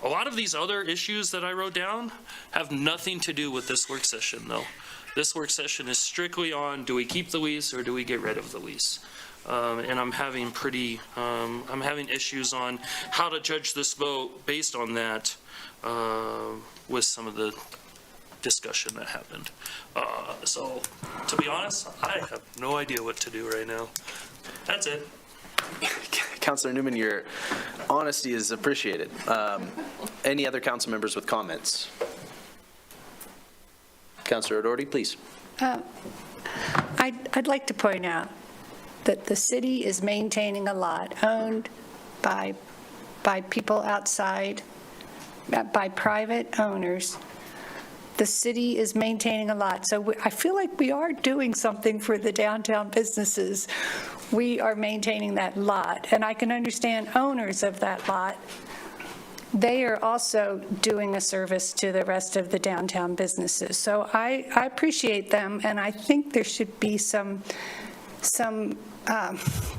A lot of these other issues that I wrote down have nothing to do with this work session though. This work session is strictly on, do we keep the lease or do we get rid of the lease? And I'm having issues on how to judge this vote based on that, with some of the discussion that happened. So to be honest, I have no idea what to do right now. That's it. Councilor Newman, your honesty is appreciated. Any other council members with comments? Councilor O'Doherty, please. I'd like to point out that the city is maintaining a lot owned by people outside, by private owners. The city is maintaining a lot. So I feel like we are doing something for the downtown businesses. We are maintaining that lot. And I can understand owners of that lot. They are also doing a service to the rest of the downtown businesses. So I appreciate them, and I think there should be some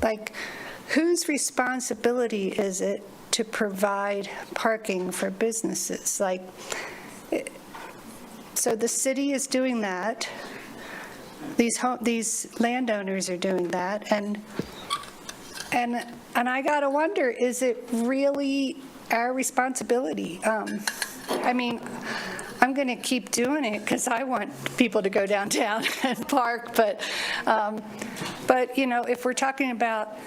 like, whose responsibility is it to provide parking for businesses? Like, so the city is doing that. These landowners are doing that, and I gotta wonder, is it really our responsibility? I mean, I'm going to keep doing it because I want people to go downtown and park, but you know, if we're talking about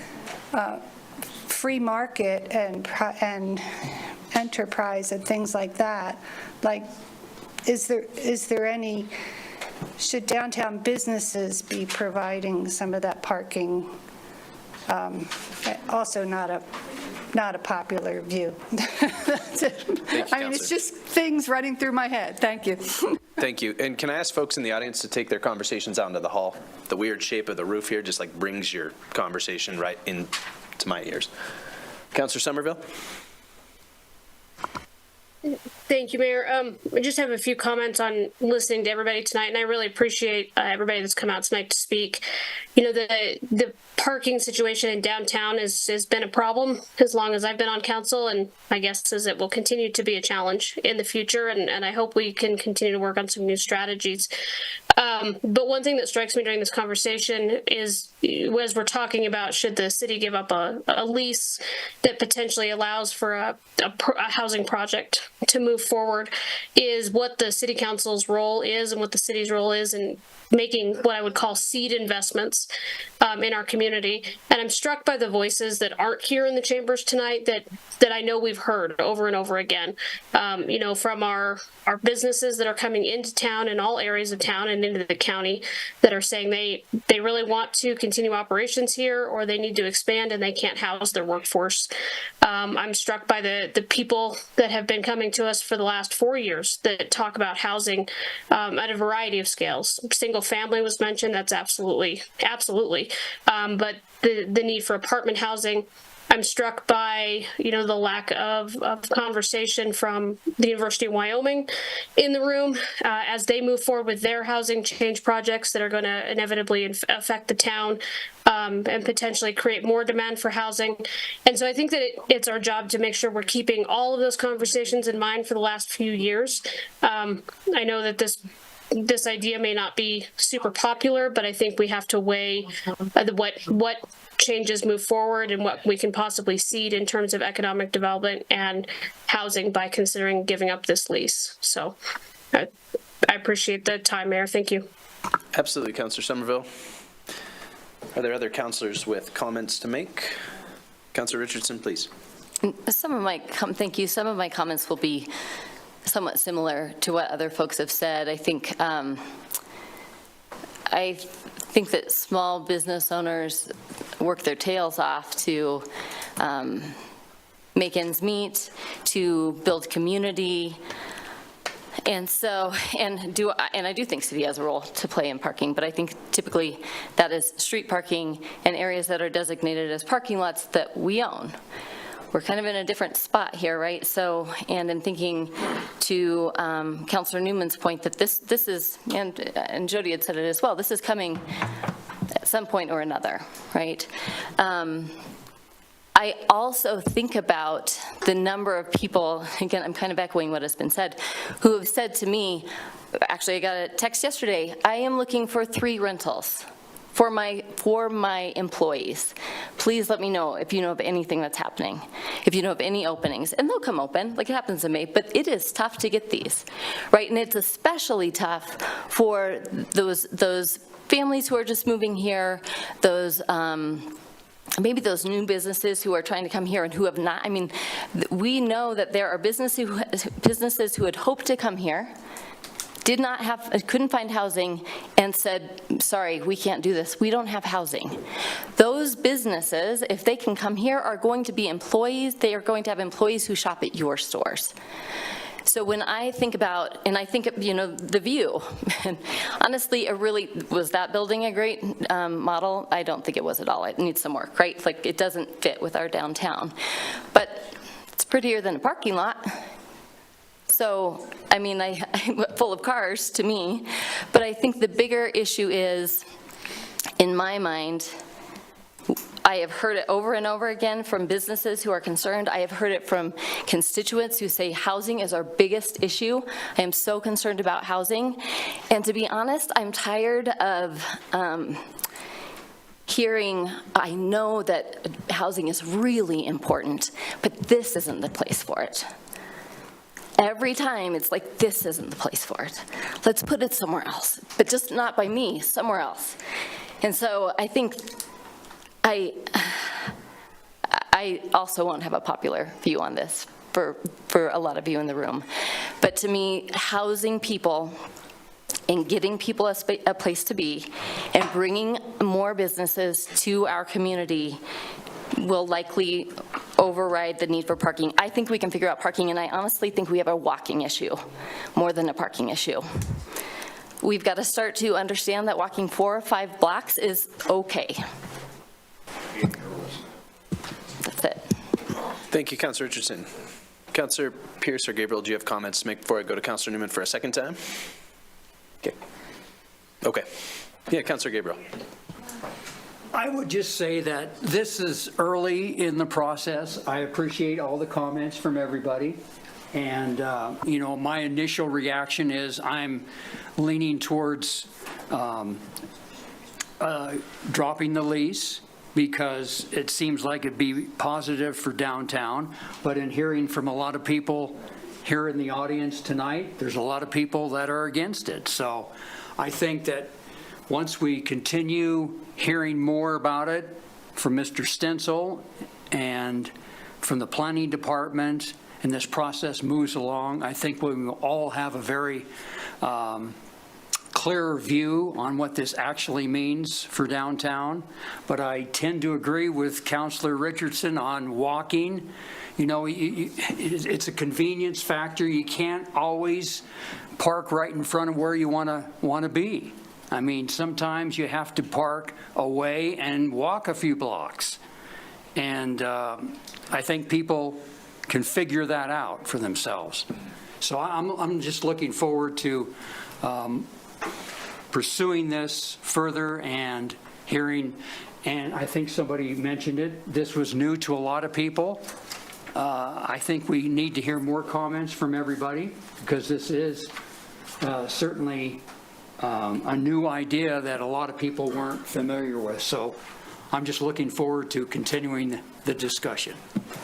free market and enterprise and things like that, like, is there any, should downtown businesses be providing some of that parking? Also not a popular view. That's it. Thank you, I mean, it's just things running through my head. Thank you. Thank you. And can I ask folks in the audience to take their conversations out into the hall? The weird shape of the roof here just like brings your conversation right into my ears. Councilor Somerville? Thank you, Mayor. I just have a few comments on listening to everybody tonight, and I really appreciate everybody that's come out tonight to speak. You know, the parking situation in downtown has been a problem as long as I've been on council, and my guess is it will continue to be a challenge in the future, and I hope we can continue to work on some new strategies. But one thing that strikes me during this conversation is, as we're talking about, should the city give up a lease that potentially allows for a housing project to move forward, is what the city council's role is and what the city's role is in making what I would call seed investments in our community. And I'm struck by the voices that aren't here in the chambers tonight that I know we've heard over and over again, you know, from our businesses that are coming into town in all areas of town and into the county, that are saying they really want to continue operations here, or they need to expand and they can't house their workforce. I'm struck by the people that have been coming to us for the last 4 years that talk about housing at a variety of scales. Single family was mentioned. That's absolutely. But the need for apartment housing. I'm struck by, you know, the lack of conversation from the University of Wyoming in the room as they move forward with their housing change projects that are going to inevitably affect the town and potentially create more demand for housing. And so I think that it's our job to make sure we're keeping all of those conversations in mind for the last few years. I know that this idea may not be super popular, but I think we have to weigh what changes move forward and what we can possibly seed in terms of economic development and housing by considering giving up this lease. So I appreciate the time, Mayor. Thank you. Absolutely, Councilor Somerville. Are there other councilors with comments to make? Councilor Richardson, please. Thank you. Some of my comments will be somewhat similar to what other folks have said. I think that small business owners work their tails off to make ends meet, to build community, and I do think city has a role to play in parking, but I think typically that is street parking and areas that are designated as parking lots that we own. we're kind of in a different spot here, right? So, and in thinking to Councilor Newman's point that this is, and Jody had said it as well, this is coming at some point or another, right? I also think about the number of people, again, I'm kind of echoing what has been said, who have said to me, actually I got a text yesterday, I am looking for 3 rentals for my employees. Please let me know if you know of anything that's happening, if you know of any openings. And they'll come open, like it happens in May, but it is tough to get these, right? And it's especially tough for those families who are just moving here, those maybe those new businesses who are trying to come here and who have not. I mean, we know that there are businesses who had hoped to come here, couldn't find housing, and said, sorry, we can't do this. We don't have housing. Those businesses, if they can come here, are going to be employees. They are going to have employees who shop at your stores. So when I think about, and I think, the view, and honestly, was that building a great model? I don't think it was at all. It needs some work, right? Like, it doesn't fit with our downtown. But it's prettier than a parking lot. So, I mean, full of cars to me. But I think the bigger issue is, in my mind, I have heard it over and over again from businesses who are concerned. I have heard it from constituents who say housing is our biggest issue. I am so concerned about housing. And to be honest, I'm tired of hearing, I know that housing is really important, but this isn't the place for it. Every time it's like, this isn't the place for it. Let's put it somewhere else, but just not by me, somewhere else. And so I think I also won't have a popular view on this for a lot of you in the room. But to me, housing people and getting people a place to be and bringing more businesses to our community will likely override the need for parking. I think we can figure out parking, and I honestly think we have a walking issue more than a parking issue. We've got to start to understand that walking 4 or 5 blocks is okay. That's it. Thank you, Councilor Richardson. Councilor Pierce or Gabriel, do you have comments to make before I go to Councilor Newman for a second time? Okay. Yeah, Councilor Gabriel. I would just say that this is early in the process. I appreciate all the comments from everybody. And, my initial reaction is I'm leaning towards dropping the lease because it seems like it'd be positive for downtown. But in hearing from a lot of people here in the audience tonight, there's a lot of people that are against it. So I think that once we continue hearing more about it from Mr. Stencil and from the planning department, and this process moves along, I think we will all have a very clearer view on what this actually means for downtown. But I tend to agree with Councilor Richardson on walking. It's a convenience factor. You can't always park right in front of where you want to be. I mean, sometimes you have to park away and walk a few blocks. And I think people can figure that out for themselves. So I'm just looking forward to pursuing this further and hearing, and I think somebody mentioned it, this was new to a lot of people. I think we need to hear more comments from everybody because this is certainly a new idea that a lot of people weren't familiar with. So I'm just looking forward to continuing the discussion.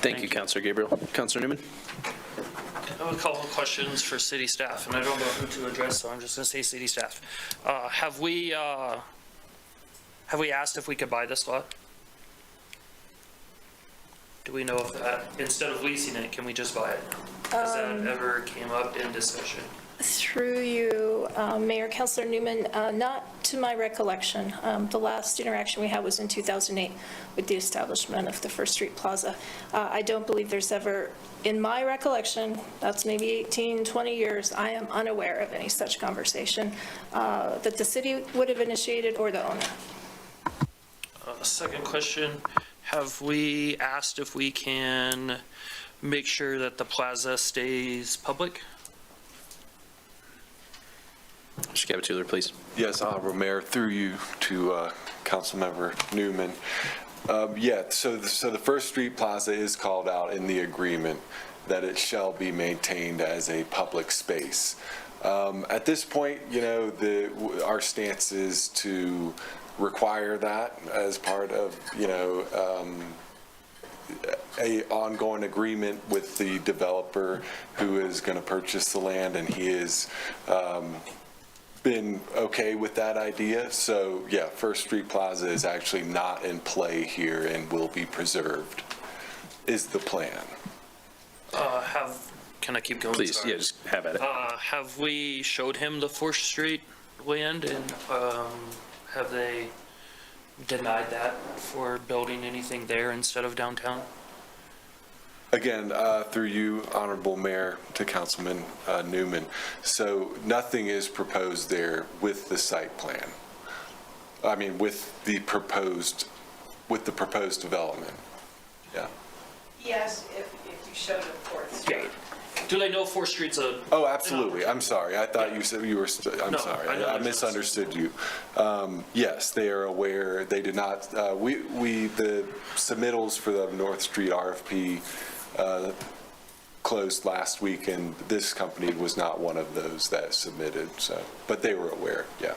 Thank you, Councilor Gabriel. Councilor Newman? I have a couple of questions for city staff, and I don't know who to address, so I'm just going to say city staff. Have we asked if we could buy this lot? Do we know if that, instead of leasing it, can we just buy it? Has that ever came up in discussion? Through you, Mayor, Councilor Newman, not to my recollection. The last interaction we had was in 2008 with the establishment of the First Street Plaza. I don't believe there's ever, in my recollection, that's maybe 18, 20 years, I am unaware of any such conversation that the city would have initiated or the owner. Second question, Have we asked if we can make sure that the plaza stays public? Mr. Gabatuller, please. Yes, Honorable Mayor, through you to Councilmember Newman. So the First Street Plaza is called out in the agreement that it shall be maintained as a public space. At this point, our stance is to require that as part of, a ongoing agreement with the developer who is going to purchase the land, and he is been okay with that idea. So yeah, First Street Plaza is actually not in play here and will be preserved, is the plan. Can I keep going? Please, Sorry. yeah, just have at it. Have we showed him the 4th Street land, and have they denied that for building anything there instead of downtown? Again, through you, Honorable Mayor, to Councilman Newman. So nothing is proposed there with the site plan. I mean, with the proposed development. Yeah. Yes, if you showed a 4th Street. Do they know 4th Street's a? Oh, absolutely. I'm sorry. I thought you said you were, I'm No, sorry. I know I misunderstood you. Yes, they are aware. They did not, the submittals for the North Street RFP closed last week, and this company was not one of those that submitted, so, but they were aware, yeah.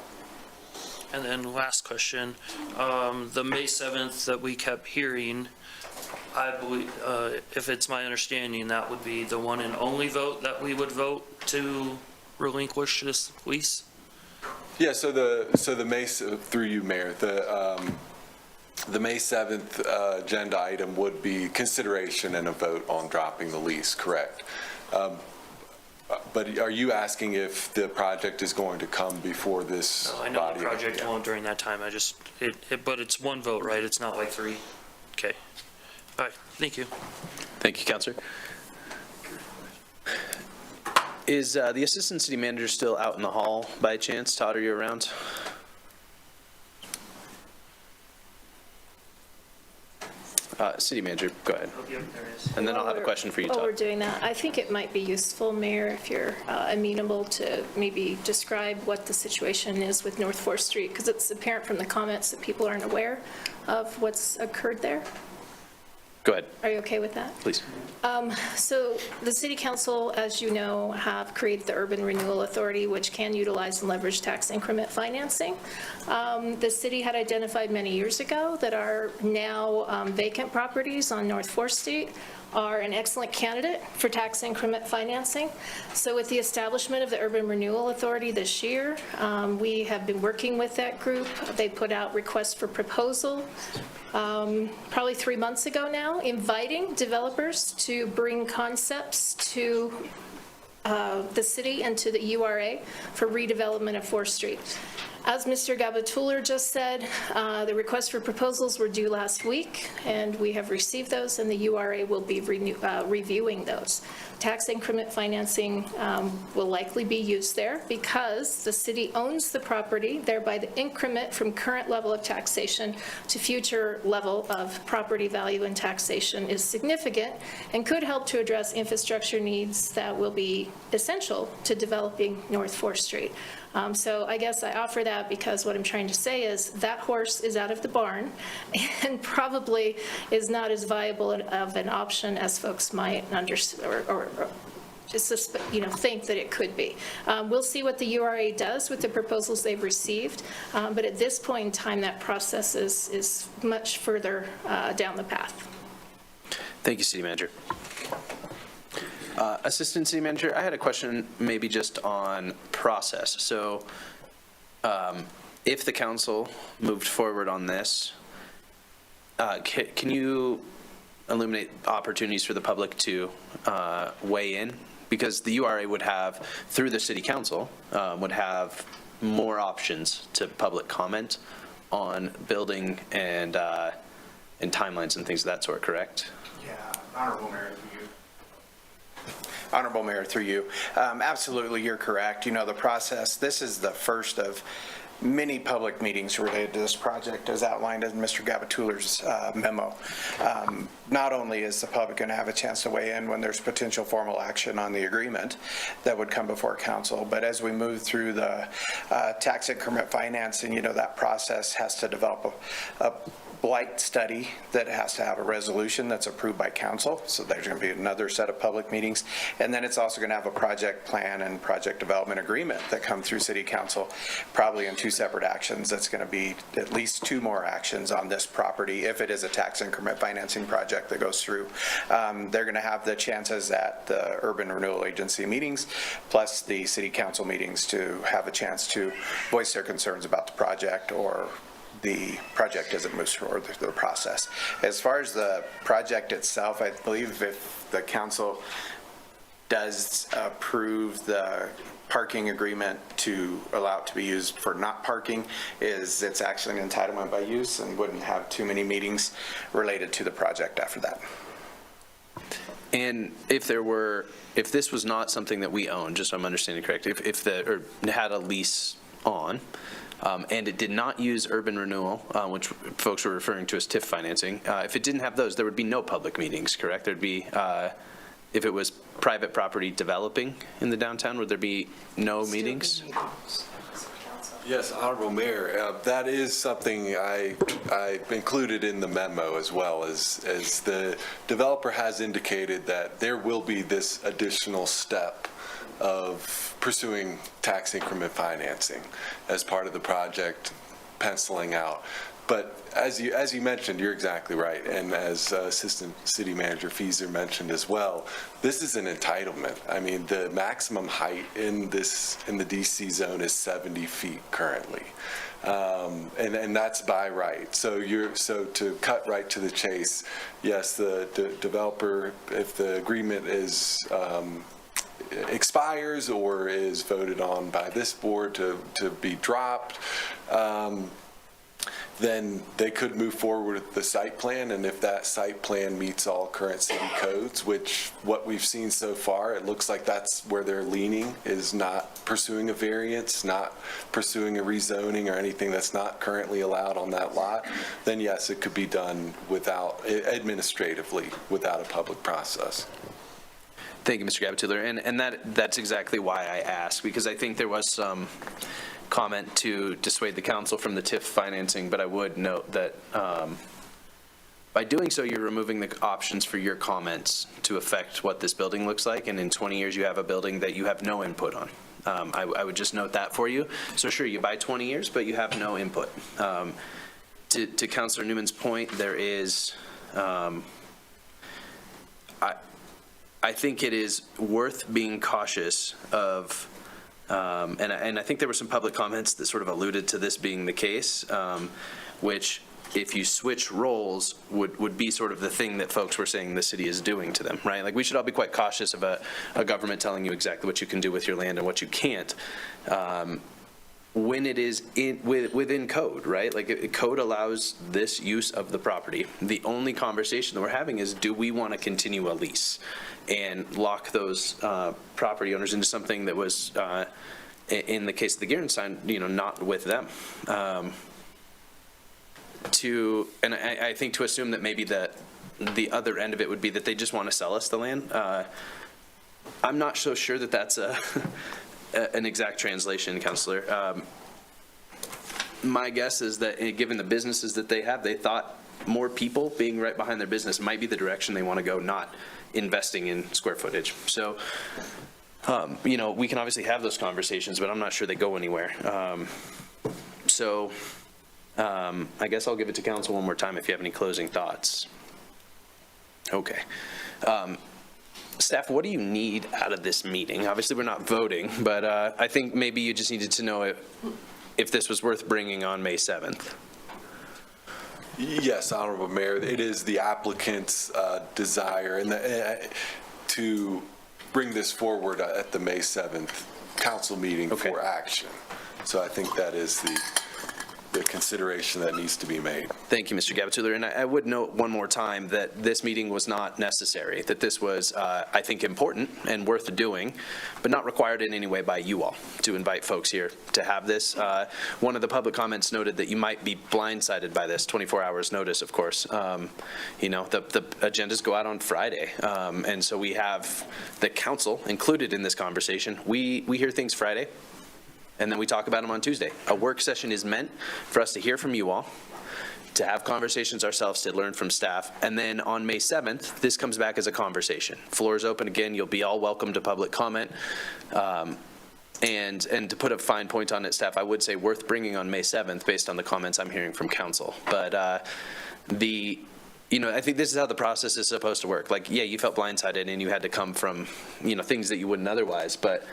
And then last question, the May 7th that we kept hearing, I believe, if it's my understanding, that would be the one and only vote that we would vote to relinquish this lease? Yeah, so the May, through you, Mayor, the May 7th agenda item would be consideration and a vote on dropping the lease, correct? But are you asking if the project is going to come before this No, body? I know the project won't during that time, I just, but it's one vote, right? It's not like 3? Okay. All right, thank you. Thank you, Counselor. Is the Assistant City Manager still out in the hall by chance? Todd, are you around? City Manager, go ahead. And then I'll have a question for you, While we're Todd. doing that, I think it might be useful, Mayor, if you're amenable to maybe describe what the situation is with North 4th Street, because it's apparent from the comments that people aren't aware of what's occurred there. Go ahead, Are you okay with that? please. So the City Council, as you know, have created the Urban Renewal Authority, which can utilize and leverage tax increment financing. The city had identified many years ago that our now vacant properties on North 4th Street are an excellent candidate for tax increment financing. So with the establishment of the Urban Renewal Authority this year, we have been working with that group. They put out requests for proposal probably 3 months ago now, inviting developers to bring concepts to the city and to the URA for redevelopment of 4th Street. As Mr. Gabatuller just said, the requests for proposals were due last week, and we have received those, and the URA will be reviewing those. Tax increment financing will likely be used there because the city owns the property, thereby the increment from current level of taxation to future level of property value and taxation is significant and could help to address infrastructure needs that will be essential to developing North 4th Street. So I guess I offer that because what I'm trying to say is that horse is out of the barn and probably is not as viable of an option as folks might or just think that it could be. We'll see what the URA does with the proposals they've received, but at this point in time, that process is much further down the path. Thank you, City Manager. Assistant City Manager, I had a question maybe just on process. So if the council moved forward on this, can you illuminate opportunities for the public to weigh in? Because the URA would have, through the city council, would have more options to public comment on building and timelines and things of that sort, correct? Yeah, Honorable Mayor, Honorable Mayor, through you. Absolutely, you're correct. The process, this is the first of many public meetings related to this project as outlined in Mr. Gabatular's memo. Not only is the public going to have a chance to weigh in when there's potential formal action on the agreement that would come before council, but as we move through the tax increment financing, you know, that process has to develop a blight study that has to have a resolution that's approved by council. So there's going to be another set of public meetings. And then it's also going to have a project plan and project development agreement that come through city council, probably in 2 separate actions. That's going to be at least 2 more actions on this property if it is a tax increment financing project that goes through. They're going to have the chances at the Urban Renewal Agency meetings, plus the city council meetings, to have a chance to voice their concerns about the project or the project as it moves forward through the process. As far as the project itself, I believe if the council does approve the parking agreement to allow it to be used for not parking, is it's actually an entitlement by use and wouldn't have too many meetings related to the project after that. And if this was not something that we own, just so I'm understanding correct, or had a lease on, and it did not use urban renewal, which folks were referring to as TIF financing. If it didn't have those, there would be no public meetings, correct? There'd be, if it was private property developing in the downtown, would there be no meetings? Yes, Honorable Mayor, that is something I included in the memo as well, as the developer has indicated that there will be this additional step of pursuing tax increment financing as part of the project penciling out. But as you mentioned, you're exactly right. And as Assistant City Manager Fieser mentioned as well, this is an entitlement. I mean, the maximum height in the DC zone is 70 feet currently. And that's by right. So to cut right to the chase, yes, the developer, if the agreement is expires or is voted on by this board to be dropped, then they could move forward with the site plan. And if that site plan meets all current city codes, which what we've seen so far, it looks like that's where they're leaning, is not pursuing a variance, not pursuing a rezoning or anything that's not currently allowed on that lot, then yes, it could be done administratively without a public process. Thank you, Mr. Gabatuller. And that's exactly why I asked, because I think there was some comment to dissuade the council from the TIF financing, but I would note that by doing so, you're removing the options for your comments to affect what this building looks like, and in 20 years, you have a building that you have no input on. I would just note that for you. So sure, you buy 20 years, but you have no input. To Councilor Newman's point, there is, I think it is worth being cautious of, and I think there were some public comments that sort of alluded to this being the case, which if you switch roles would be sort of the thing that folks were saying the city is doing to them, right? Like we should all be quite cautious of a government telling you exactly what you can do with your land and what you can't. When it is within code, right? Like code allows this use of the property. The only conversation that we're having is, do we want to continue a lease and lock those property owners into something that was, in the case of the Gerenstein, not with them. And I think to assume that maybe the other end of it would be that they just want to sell us the land. I'm not so sure that that's an exact translation, Councilor. My guess is that given the businesses that they have, they thought more people being right behind their business might be the direction they want to go, not investing in square footage. So, we can obviously have those conversations, but I'm not sure they go anywhere. I guess I'll give it to council one more time if you have any closing thoughts. Okay. Staff, what do you need out of this meeting? Obviously, we're not voting, but I think maybe you just needed to know if this was worth bringing on May 7th. Yes, Honorable Mayor, it is the applicant's desire to bring this forward at the May 7th council meeting for action. So I think that is the consideration that needs to be made. Thank you, Mr. Gabatuller. And I would note one more time that this meeting was not necessary, that this was, I think, important and worth doing, but not required in any way by you all to invite folks here to have this. One of the public comments noted that you might be blindsided by this, 24 hours notice, of course. You know, the agendas go out on Friday. And so we have the council included in this conversation. We hear things Friday, and then we talk about them on Tuesday. A work session is meant for us to hear from you all, to have conversations ourselves, to learn from staff, and then on May 7th, this comes back as a conversation. Floor is open again. You'll be all welcome to public comment. And to put a fine point on it, staff, I would say worth bringing on May 7th based on the comments I'm hearing from council. But you know, I think this is how the process is supposed to work. Like, yeah, you felt blindsided and you had to come from, you know, things that you wouldn't otherwise. But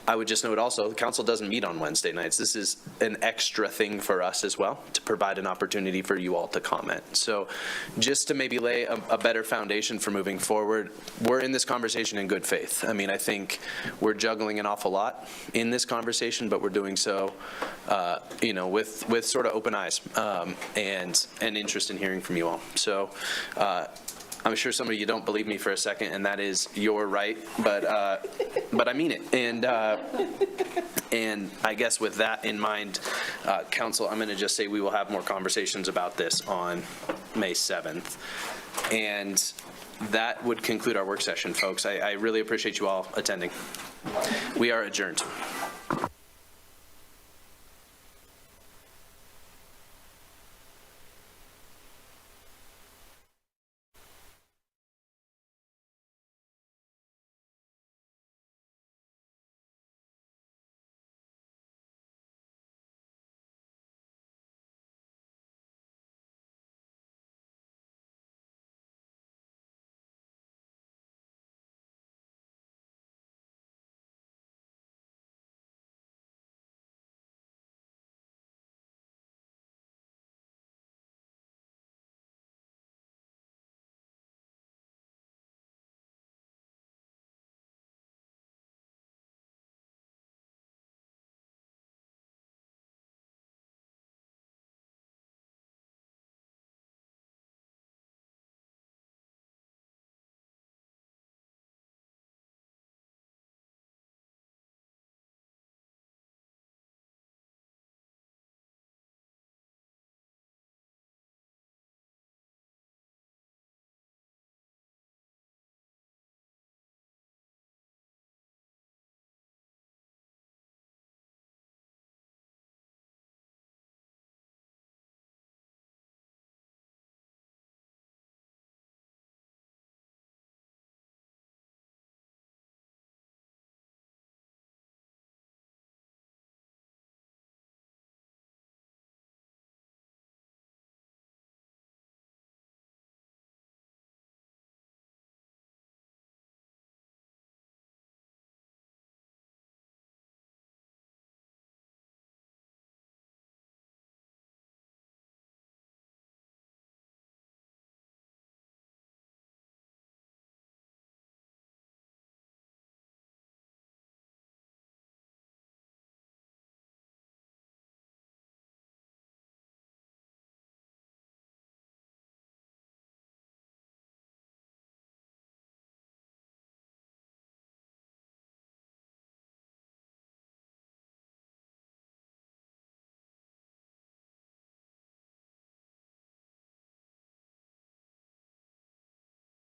I would just note also, the council doesn't meet on Wednesday nights. This is an extra thing for us as well, to provide an opportunity for you all to comment. So just to maybe lay a better foundation for moving forward, we're in this conversation in good faith. I mean, I think we're juggling an awful lot in this conversation, but we're doing so, you know, with sort of open eyes and interest in hearing from you all. So I'm sure some of you don't believe me for a second, and that is your right, but I mean it. And I guess with that in mind, council, I'm going to just say we will have more conversations about this on May 7th. And that would conclude our work session, folks. I really appreciate you all attending. We are adjourned.